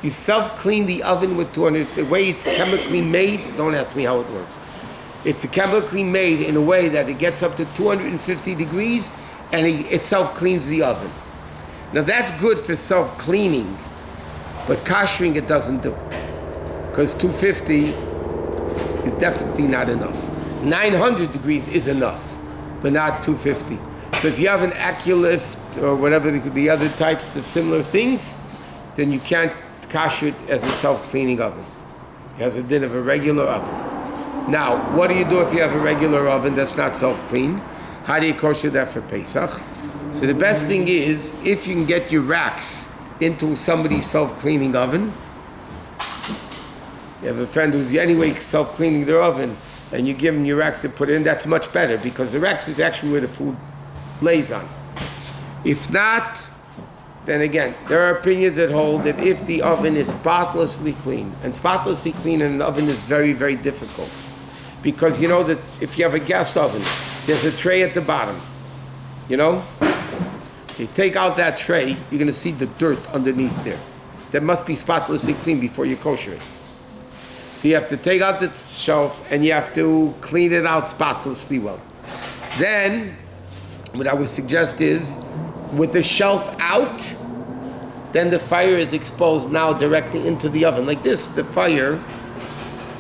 Speaker 2: You self-clean the oven with 200. The way it's chemically made, don't ask me how it works. It's chemically made in a way that it gets up to 250 degrees and it self-cleans the oven. Now that's good for self-cleaning, but koshering it doesn't do. because 250 is definitely not enough. 900 degrees is enough, but not 250. So if you have an Aculift or whatever the other types of similar things, then you can't kosher it as a self-cleaning oven. It has a din of a regular oven. Now, what do you do if you have a regular oven that's not self-clean? How do you kosher that for Pesach? So the best thing is, if you can get your racks into somebody's self-cleaning oven, you have a friend who's anyway self-cleaning their oven, and you give them your racks to put in, that's much better, because the racks is actually where the food lays on. If not, then again, there are opinions that hold that if the oven is spotlessly clean, and spotlessly clean in an oven is very, very difficult, because you know that if you have a gas oven, there's a tray at the bottom, you know? You take out that tray, you're going to see the dirt underneath there. That must be spotlessly clean before you kosher it. So you have to take out the shelf and you have to clean it out spotlessly well. Then, what I would suggest is, with the shelf out, then the fire is exposed now directly into the oven. Like this, the fire,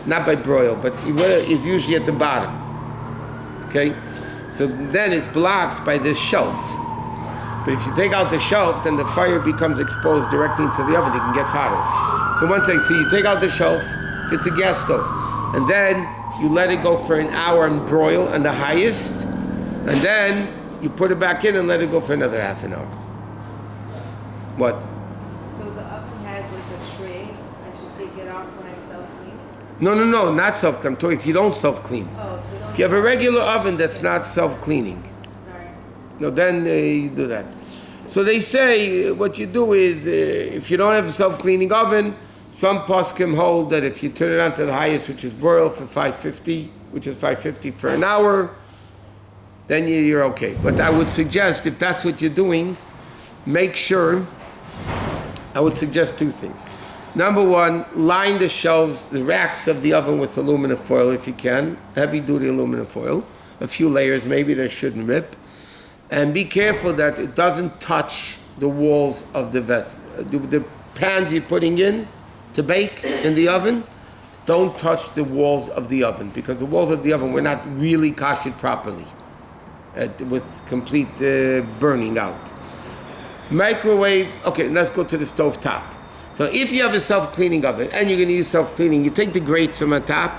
Speaker 2: not by broil, but is usually at the bottom. Okay? So then it's blocked by this shelf. But if you take out the shelf, then the fire becomes exposed directly into the oven. It gets hotter. So so you take out the shelf, if it's a gas stove, and then you let it go for an hour and broil on the highest, and then you put it back in and let it go for another half an hour. What?
Speaker 4: So the oven has like a tray. I should take it off when I self-clean?
Speaker 2: No, not self-clean. I'm talking if you don't self-clean.
Speaker 4: Oh, so
Speaker 2: If you have a regular oven that's not self-cleaning,
Speaker 4: sorry.
Speaker 2: no, then you do that. So they say what you do is, if you don't have a self-cleaning oven, some poskim hold that if you turn it on to the highest, which is broil for 550 for an hour, then you're okay. But I would suggest, if that's what you're doing, make sure, I would suggest two things. Number one, line the shelves, the racks of the oven with aluminum foil if you can, heavy-duty aluminum foil, a few layers maybe that shouldn't rip. And be careful that it doesn't touch the walls of the vessel. The pans you're putting in to bake in the oven, don't touch the walls of the oven, because the walls of the oven were not really koshered properly with complete burning out. Microwave, okay, let's go to the stove top. So if you have a self-cleaning oven and you're going to use self-cleaning, you take the grates from on top,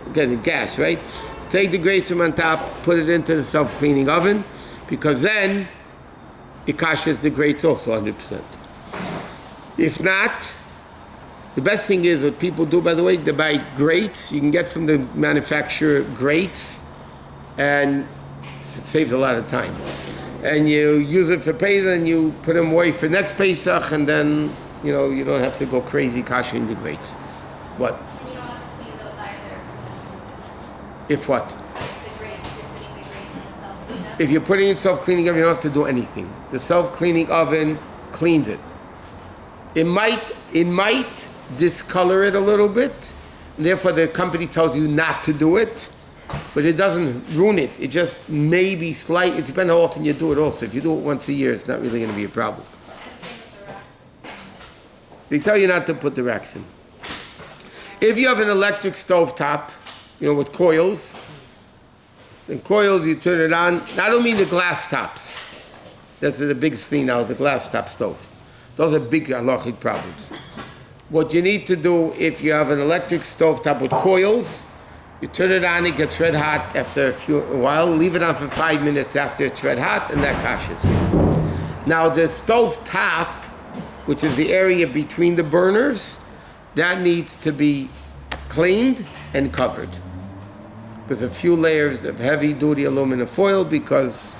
Speaker 2: again, the gas, right? Take the grates from on top, put it into the self-cleaning oven, because then it kashers the grates also 100%. If not, the best thing is what people do, by the way, they buy grates. You can get from the manufacturer grates, and it saves a lot of time. And you use it for Pesach, and you put them away for next Pesach, and then you don't have to go crazy kashering the grates. What?
Speaker 3: And you don't have to clean those either.
Speaker 2: If what?
Speaker 3: The grates, you're putting the grates in the self-cleanup.
Speaker 2: If you're putting in self-cleaning oven, you don't have to do anything. The self-cleaning oven cleans it. It might discolor it a little bit, and therefore the company tells you not to do it, but it doesn't ruin it. It just may be slight. It depends how often you do it also. If you do it once a year, it's not really going to be a problem. They tell you not to put the racks in. If you have an electric stove top, with coils, then coils, you turn it on. I don't mean the glass tops. That's the biggest thing now, the glass top stoves. Those are big halachic problems. What you need to do, if you have an electric stove top with coils, you turn it on, it gets red hot after a while, leave it on for 5 minutes after it's red hot, and that kashers. Now the stove top, which is the area between the burners, that needs to be cleaned and covered with a few layers of heavy-duty aluminum foil, because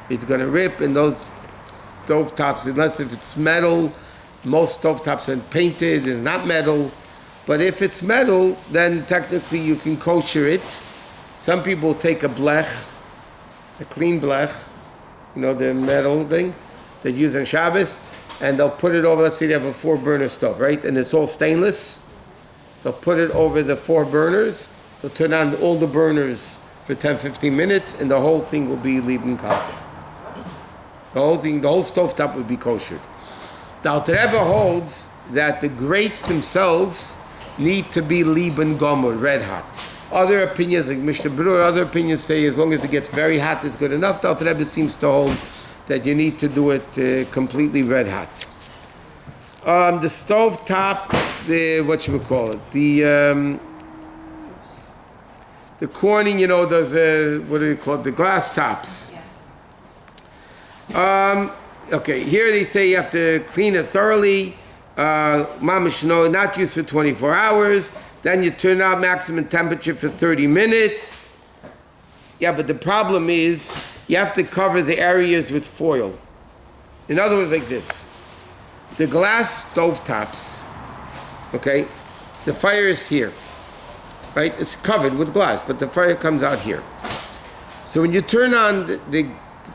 Speaker 2: it's going to rip, and those stove tops, unless if it's metal, most stove tops are painted and not metal. But if it's metal, then technically you can kosher it. Some people take a blech, a clean blech, the metal thing they use on Shabbos, and they'll put it over, let's say they have a 4-burner stove, right? And it's all stainless. They'll put it over the 4 burners. They'll turn on all the burners for 10-15 minutes, and the whole thing will be lieben kosher. The whole stove top would be koshered. The Alter Rebbe holds that the grates themselves need to be liban gomer, red hot. Other opinions, like Mishnah Berurah, other opinions say as long as it gets very hot, it's good enough. The Alter Rebbe seems to hold that you need to do it completely red hot. The stove top, the corning, does what do you call it? The glass tops. Okay, here they say you have to clean it thoroughly. Mamish, not used for 24 hours. Then you turn out maximum temperature for 30 minutes. Yeah, but the problem is you have to cover the areas with foil. In other words, like this. The glass stovetops, okay, the fire is here, right? It's covered with glass, but the fire comes out here. So when you turn on the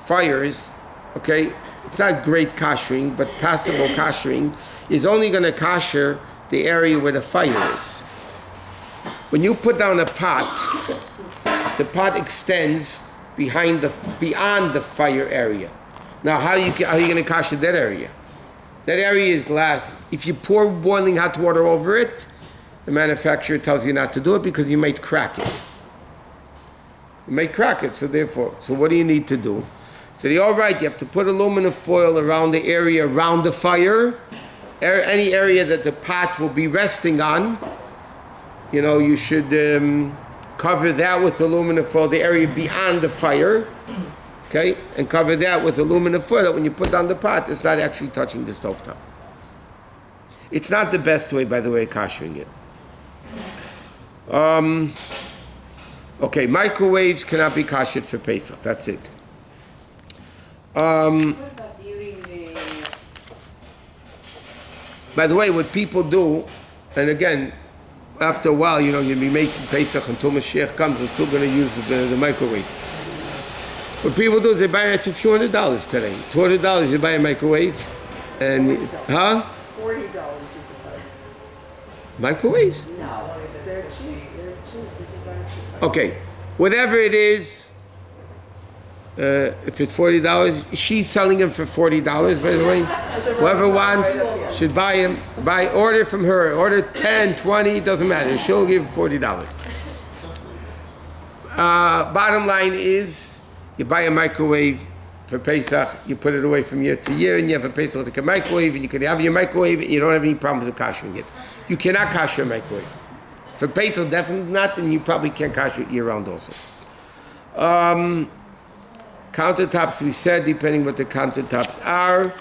Speaker 2: fires, okay, it's not great koshering, but passable koshering is only going to kosher the area where the fire is. When you put down a pot, the pot extends beyond the fire area. Now, how are you going to kosher that area? That area is glass. If you pour boiling hot water over it, the manufacturer tells you not to do it because you might crack it. You might crack it, so what do you need to do? So all right, you have to put aluminum foil around the area around the fire, any area that the pot will be resting on. You should cover that with aluminum foil, the area beyond the fire. Okay, and cover that with aluminum foil that when you put down the pot, it's not actually touching the stovetop. It's not the best way, by the way, of koshering it. Okay, microwaves cannot be koshered for Pesach. That's it.
Speaker 1: What about during the...
Speaker 2: By the way, what people do, and again, after a while, you'll be making Pesach until Mashiach comes, we're still going to use the microwaves. What people do is they buy it's a few $100 today. $200 you buy a microwave, and
Speaker 4: $40
Speaker 2: $40
Speaker 4: you can buy.
Speaker 2: Microwaves?
Speaker 4: No, they're cheap. They're cheap. You can buy cheap.
Speaker 2: Okay, whatever it is, if it's $40, she's selling them for $40. By the way, whoever wants should buy them. Order from her. Order 10, 20, doesn't matter. She'll give $40. Bottom line is. You buy a microwave for Pesach, you put it away from year to year, and you have a Pesach like a microwave, and you can have your microwave, and you don't have any problems with koshering it. You cannot kosher a microwave. For Pesach, definitely not, and you probably can't kosher it year-round also. Countertops, we said, depending what the countertops are.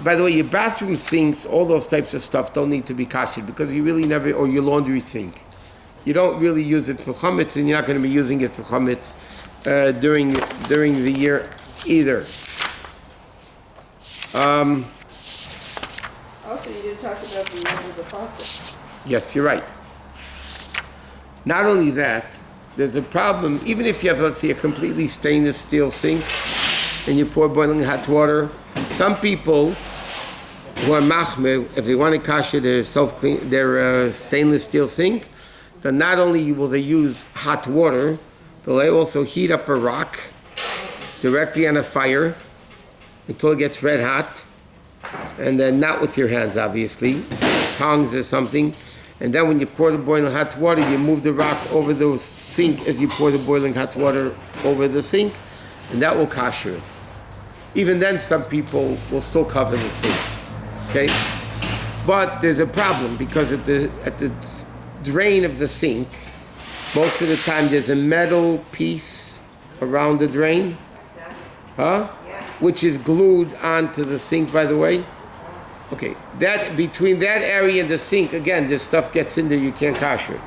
Speaker 2: By the way, your bathroom sinks, all those types of stuff don't need to be koshered, because you really never, or your laundry sink. You don't really use it for chametz, and you're not going to be using it for chametz during the year either.
Speaker 4: Also, you didn't talk about the end of the faucet.
Speaker 2: Yes, you're right. Not only that, there's a problem, even if you have, let's say, a completely stainless steel sink and you pour boiling hot water, some people who are machmir, if they want to kasher their stainless steel sink, then not only will they use hot water, they'll also heat up a rock directly on a fire until it gets red hot, and then not with your hands, obviously, tongs or something. And then when you pour the boiling hot water, you move the rock over the sink as you pour the boiling hot water over the sink, and that will kosher it. Even then, some people will still cover the sink. Okay, but there's a problem because at the drain of the sink, most of the time there's a metal piece around the drain, which is glued onto the sink, by the way. Okay, that between that area and the sink, again, this stuff gets in there, you can't kosher it.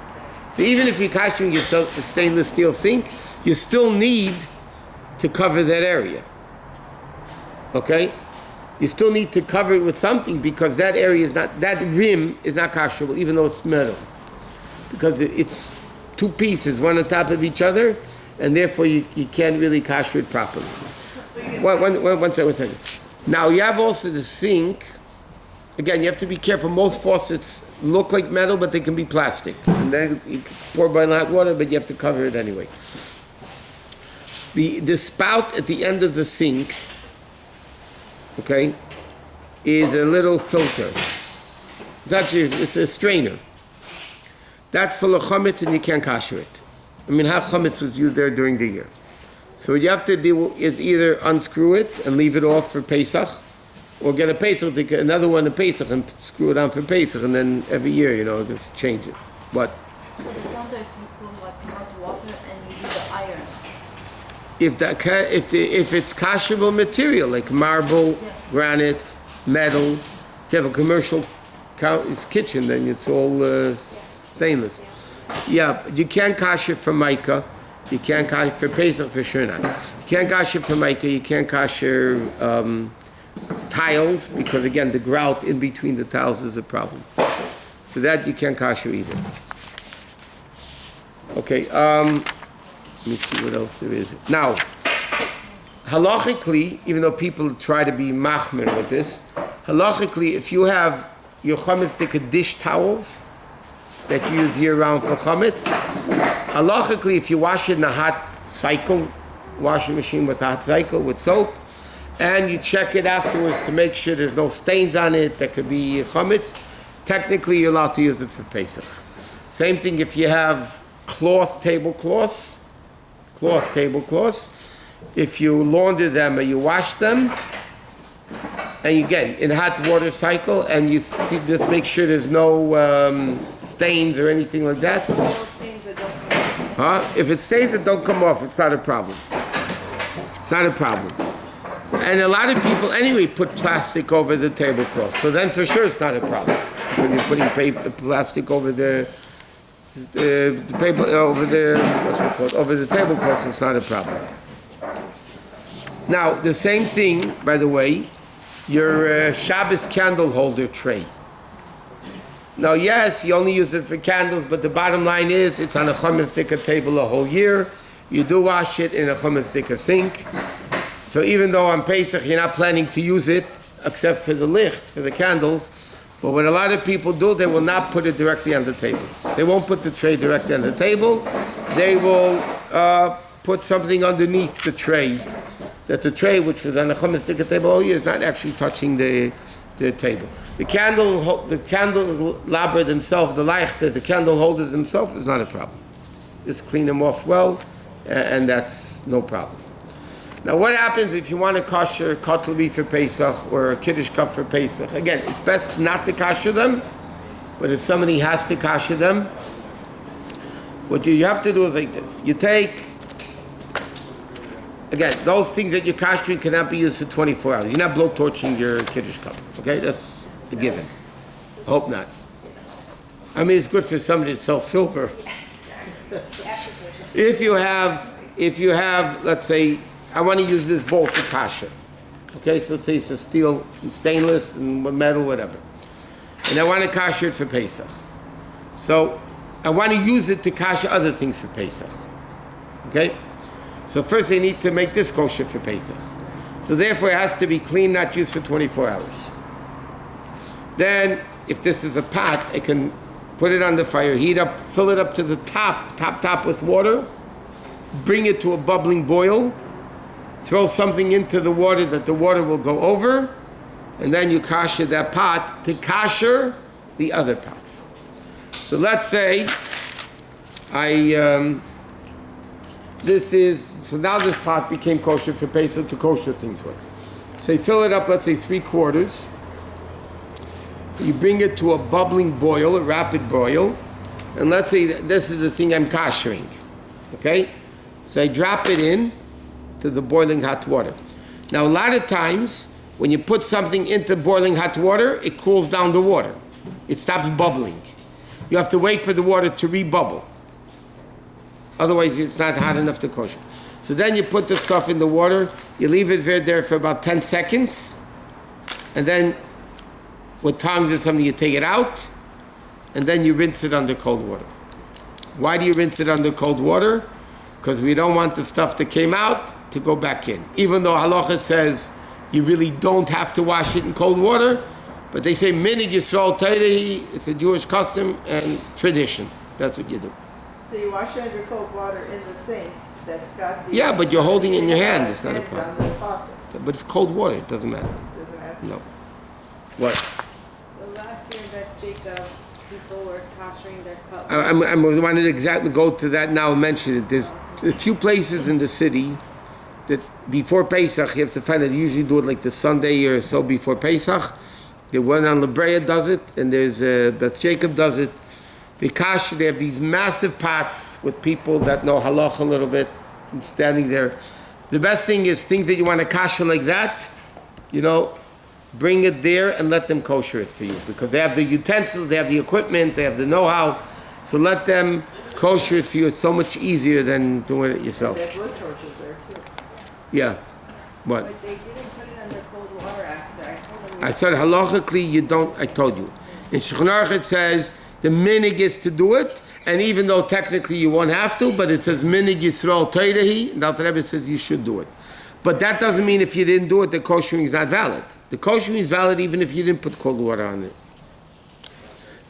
Speaker 2: So even if you're koshering yourself a stainless steel sink, you still need to cover that area. Okay? You still need to cover it with something because that area is not, that rim is not kosherable, even though it's metal. Because it's two pieces, one on top of each other, and therefore you can't really kosher it properly. One second. Now you have also the sink. Again, you have to be careful. Most faucets look like metal, but they can be plastic. And then you pour boiling hot water, but you have to cover it anyway. The spout at the end of the sink, okay, is a little filter. It's a strainer. That's full of chametz and you can't kasher it. I mean, how chametz was used there during the year. So what you have to do is either unscrew it and leave it off for Pesach, or get a Pesach, another one in Pesach and screw it on for Pesach, and then every year, just change it. What?
Speaker 4: So the wonder if you put like hot water and you use the iron.
Speaker 2: If it's kasherable material like marble, granite, metal, if you have a commercial kitchen, then it's all stainless. Yeah, you can't kasher for mica. You can't kasher for Pesach for sure not. You can't kasher for mica. You can't kasher tiles because again the grout in between the tiles is a problem. So that you can't kasher either. Okay. Let me see what else there is. Now, halachically, even though people try to be machmir with this, halachically, if you have your chametz dish towels that you use year-round for chametz, halachically, if you wash it in a hot cycle, washing machine with a hot cycle with soap, and you check it afterwards to make sure there's no stains on it that could be chametz, technically you're allowed to use it for Pesach. Same thing if you have tablecloths, if you launder them or you wash them, and again, in a hot water cycle, and you see, just make sure there's no stains or anything like that.
Speaker 4: No stains that don't come off.
Speaker 2: If it stains that don't come off, it's not a problem. It's not a problem. And a lot of people anyway put plastic over the tablecloth, so then for sure it's not a problem. When you're putting plastic over the paper over the tablecloth, it's not a problem. Now the same thing, by the way, your Shabbos candle holder tray. Now yes, you only use it for candles, but the bottom line is it's on a chametz sticker table a whole year. You do wash it in a chametz sticker sink. So even though on Pesach you're not planning to use it except for the licht, for the candles, but what a lot of people do, they will not put it directly on the table. They won't put the tray directly on the table. They will put something underneath the tray, that the tray, which was on the chametz sticker table all year, is not actually touching the table. The candle labber themselves, the leichter, the candle holders themselves is not a problem. Just clean them off well, and that's no problem. Now, what happens if you want to kosher cutlery for Pesach or a kiddush cup for Pesach? Again, it's best not to kosher them, but if somebody has to kosher them, what you have to do is like this. You take, again, those things that you're koshering cannot be used for 24 hours. You're not blowtorching your kiddush cup, okay? That's a given. Hope not. I mean, it's good for somebody to sell silver. If you have, let's say, I want to use this bowl to kasher. Okay, so let's say it's a steel, stainless, and metal, whatever. And I want to kasher it for Pesach. So I want to use it to kasher other things for Pesach. Okay? So first I need to make this kosher for Pesach. So therefore it has to be clean, not used for 24 hours. Then, if this is a pot, I can put it on the fire, heat up, fill it up to the top with water, bring it to a bubbling boil, throw something into the water that the water will go over, and then you kasher that pot to kasher the other pots. So let's say so now this pot became kosher for Pesach to kosher things with. So you fill it up, let's say 3/4. You bring it to a bubbling boil, a rapid boil, and let's say this is the thing I'm koshering. Okay? So I drop it in to the boiling hot water. Now a lot of times when you put something into boiling hot water, it cools down the water. It stops bubbling. You have to wait for the water to rebubble. Otherwise it's not hot enough to kosher. So then you put the stuff in the water, you leave it there for about 10 seconds, and then with tongs or something you take it out, and then you rinse it under cold water. Why do you rinse it under cold water? Because we don't want the stuff that came out to go back in. Even though halacha says you really don't have to wash it in cold water, but they say minhag Yisrael Torah, it's a Jewish custom and tradition. That's what you do.
Speaker 5: So you wash it under cold water in the sink that's got the...
Speaker 2: Yeah, but you're holding it in your hand, it's not a
Speaker 5: and
Speaker 2: problem.
Speaker 5: on the faucet.
Speaker 2: But it's cold water, it doesn't matter.
Speaker 5: Doesn't matter.
Speaker 2: No. What?
Speaker 4: So last year that Jacob people were koshering their cup.
Speaker 2: I wanted to exactly go to that now and mention it. There's a few places in the city that before Pesach, you have to find it, usually do it like the Sunday or so before Pesach. The one on La Brea does it, and there's Beth Jacob does it. They have these massive pots with people that know halach a little bit, standing there. The best thing is things that you want to kasher like that, bring it there and let them kosher it for you, because they have the utensils, they have the equipment, they have the know-how. So let them kosher it for you. It's so much easier than doing it yourself.
Speaker 5: They have wood torches there too.
Speaker 2: Yeah. What?
Speaker 4: But they didn't put it under cold water after. I told them.
Speaker 2: I said halachically you don't. I told you. In Shulchan Aruch it says the minig is to do it, and even though technically you won't have to, but it says minig Yisrael Teirehi, and the Alter Rebbe says you should do it. But that doesn't mean if you didn't do it, the koshering is not valid. The koshering is valid even if you didn't put cold water on it.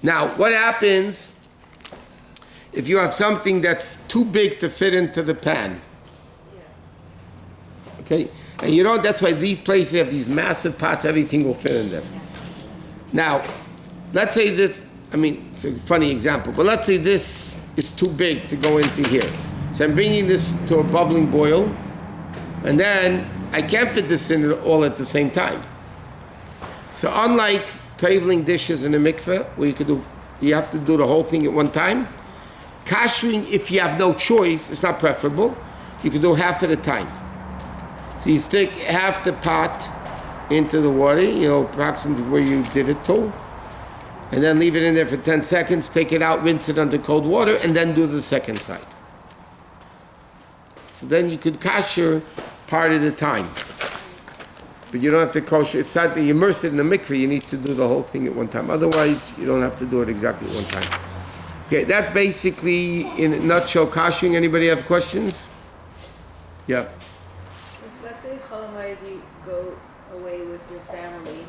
Speaker 2: Now, what happens if you have something that's too big to fit into the pan? Okay? And that's why these places have these massive pots, everything will fit in them. Now, let's say this, it's a funny example, but let's say this is too big to go into here. So I'm bringing this to a bubbling boil, and then I can't fit this in all at the same time. So unlike toveling dishes in a mikveh, where you have to do the whole thing at one time, kashering, if you have no choice, it's not preferable, you can do half at a time. So you stick half the pot into the water, approximately where you did it to, and then leave it in there for 10 seconds, take it out, rinse it under cold water, and then do the second side. So then you could kasher part at a time. But you don't have to kosher. It's not that you immerse it in the mikveh, you need to do the whole thing at one time. Otherwise, you don't have to do it exactly at one time. Okay, that's basically, in a nutshell, koshering. Anybody have questions? Yeah.
Speaker 4: If, let's say, Chol Hamoed, you go away with your family,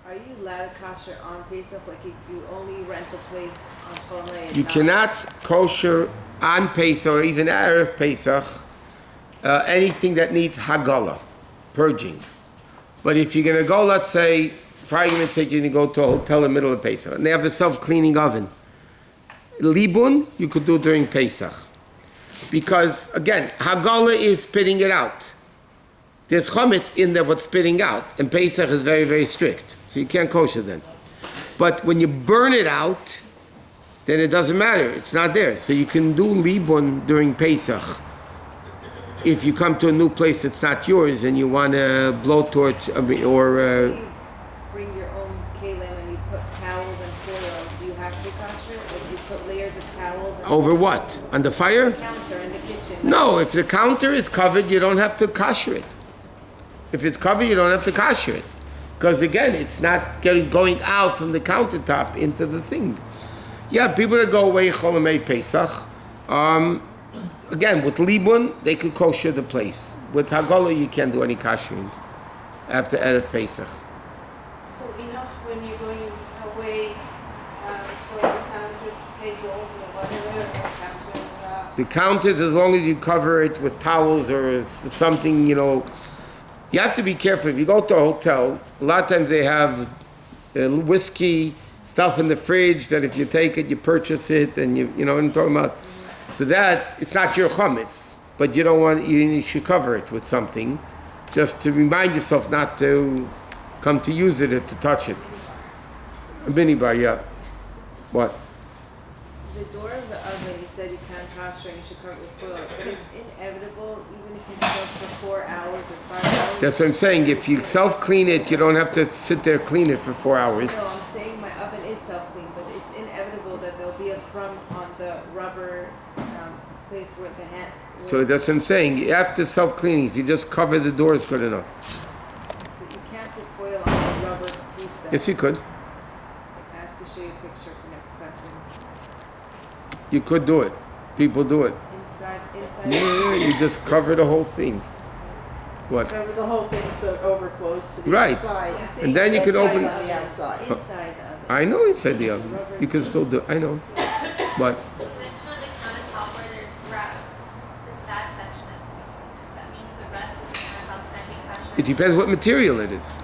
Speaker 4: are you allowed to kosher on Pesach? Like, if you only rent a place on Chol Hamoed?
Speaker 2: You cannot kosher on Pesach or even Erev Pesach anything that needs hagala, purging. But if you're going to go, let's say, for argument's sake, you're going to go to a hotel in the middle of Pesach, and they have a self-cleaning oven. Libun, you could do during Pesach. Because, again, hagala is spitting it out. There's chametz in there what's spitting out, and Pesach is very, very strict. So you can't kosher then. But when you burn it out, then it doesn't matter. It's not there. So you can do libun during Pesach. If you come to a new place that's not yours and you want a blowtorch or...
Speaker 4: you bring your own kalim and you put towels and foil, do you have to kosher? If you put layers of towels... And
Speaker 2: over what? On the fire?
Speaker 4: the counter in the kitchen.
Speaker 2: No, if the counter is covered, you don't have to kosher it. If it's covered, you don't have to kosher it. Because again, it's not going out from the countertop into the thing. Yeah, people that go away Chol Hamoed Pesach, again, with libun, they could kosher the place. With hagala, you can't do any koshering after Erev Pesach.
Speaker 1: So enough when you're going away, so the counter tables or whatever,
Speaker 2: The counters, as long as you cover it with towels or something, you have to be careful. If you go to a hotel, a lot of times they have whiskey, stuff in the fridge that if you take it, you purchase it, and you know what I'm talking about? So that, it's not your chametz, but you should cover it with something, just to remind yourself not to come to use it or to touch it. A minibar, yeah. What?
Speaker 4: The door of the oven, you said you can't kosher and you should cover it with foil, but it's inevitable, even if you soak for 4 hours or 5 hours.
Speaker 2: That's what I'm saying. If you self-clean it, you don't have to sit there clean it for 4 hours.
Speaker 4: No, I'm saying my oven is self-clean, but it's inevitable that there'll be a crumb on the rubber place where the hand...
Speaker 2: So that's what I'm saying. After self-cleaning, if you just cover the door, it's good enough.
Speaker 4: But you can't put foil on the rubber piece then.
Speaker 2: Yes, you could.
Speaker 4: I have to show you a picture for next class.
Speaker 2: You could do it. People do it.
Speaker 4: Inside.
Speaker 2: Yeah, you just cover the whole thing. What?
Speaker 5: Cover the whole thing so it overflows to the
Speaker 2: Right.
Speaker 5: outside.
Speaker 4: I'm saying
Speaker 2: And then you could
Speaker 5: Outside
Speaker 2: open...
Speaker 5: on the outside.
Speaker 4: Inside the oven.
Speaker 2: I know inside the oven. You can still do... I know. What?
Speaker 3: You mentioned on the countertop where there's grouts. That section has to be clean. So that means the rest of the countertop can be kosher.
Speaker 2: It depends what material it is.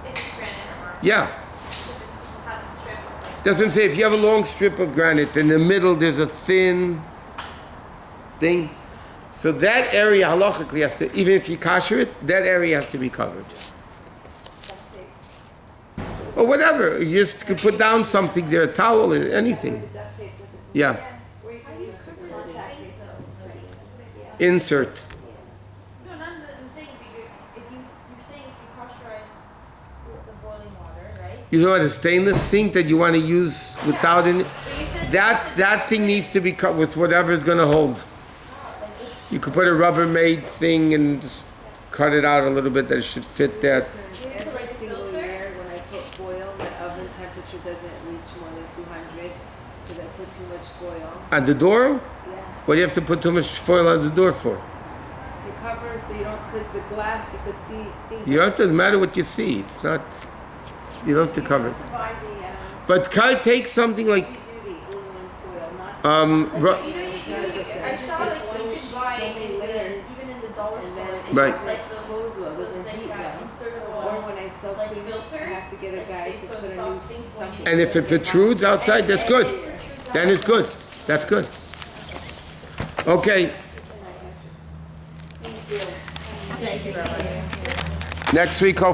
Speaker 3: It's granite or marble.
Speaker 2: Yeah.
Speaker 3: You should have a strip of like
Speaker 2: That's what I'm saying. If you have a long strip of granite, in the middle there's a thin thing. So that area halachically has to, even if you kosher it, that area has to be covered. Or whatever. You just could put down something there, a towel, anything. Yeah.
Speaker 3: How do you cover the sink though? That's a big deal.
Speaker 2: Insert.
Speaker 3: No, none of it. I'm saying if you're saying if you kasherize the boiling water, right?
Speaker 2: You know what, a stainless sink that you want to use without any,
Speaker 3: But you said
Speaker 2: that thing needs to be cut with whatever it's going to hold. You could put a Rubbermaid thing and just cut it out a little bit that it should fit that.
Speaker 4: Every single year when I put foil, my oven temperature doesn't reach more than 200 because I put too much foil.
Speaker 2: On the door?
Speaker 4: Yeah.
Speaker 2: What do you have to put too much foil on the door for?
Speaker 4: To cover so you don't, because the glass you could see things.
Speaker 2: You don't have to, doesn't matter what you see. It's not, you don't have to cover it.
Speaker 5: To buy the,
Speaker 2: But can I take something like,
Speaker 5: duty aluminum foil, not.
Speaker 3: I saw like you could buy even in the dollar
Speaker 4: And
Speaker 3: store.
Speaker 4: then
Speaker 2: Right.
Speaker 3: It's like those
Speaker 4: Clothes well doesn't heat well. Or
Speaker 3: insertable
Speaker 4: when I self
Speaker 3: like
Speaker 4: clean,
Speaker 3: filters.
Speaker 4: I have to get a guy to
Speaker 3: so
Speaker 4: put
Speaker 3: it
Speaker 4: a new
Speaker 3: stops things going
Speaker 4: something.
Speaker 2: and if it protrudes outside, that's good. Then it's good. That's good. Okay. Next week, hopefully.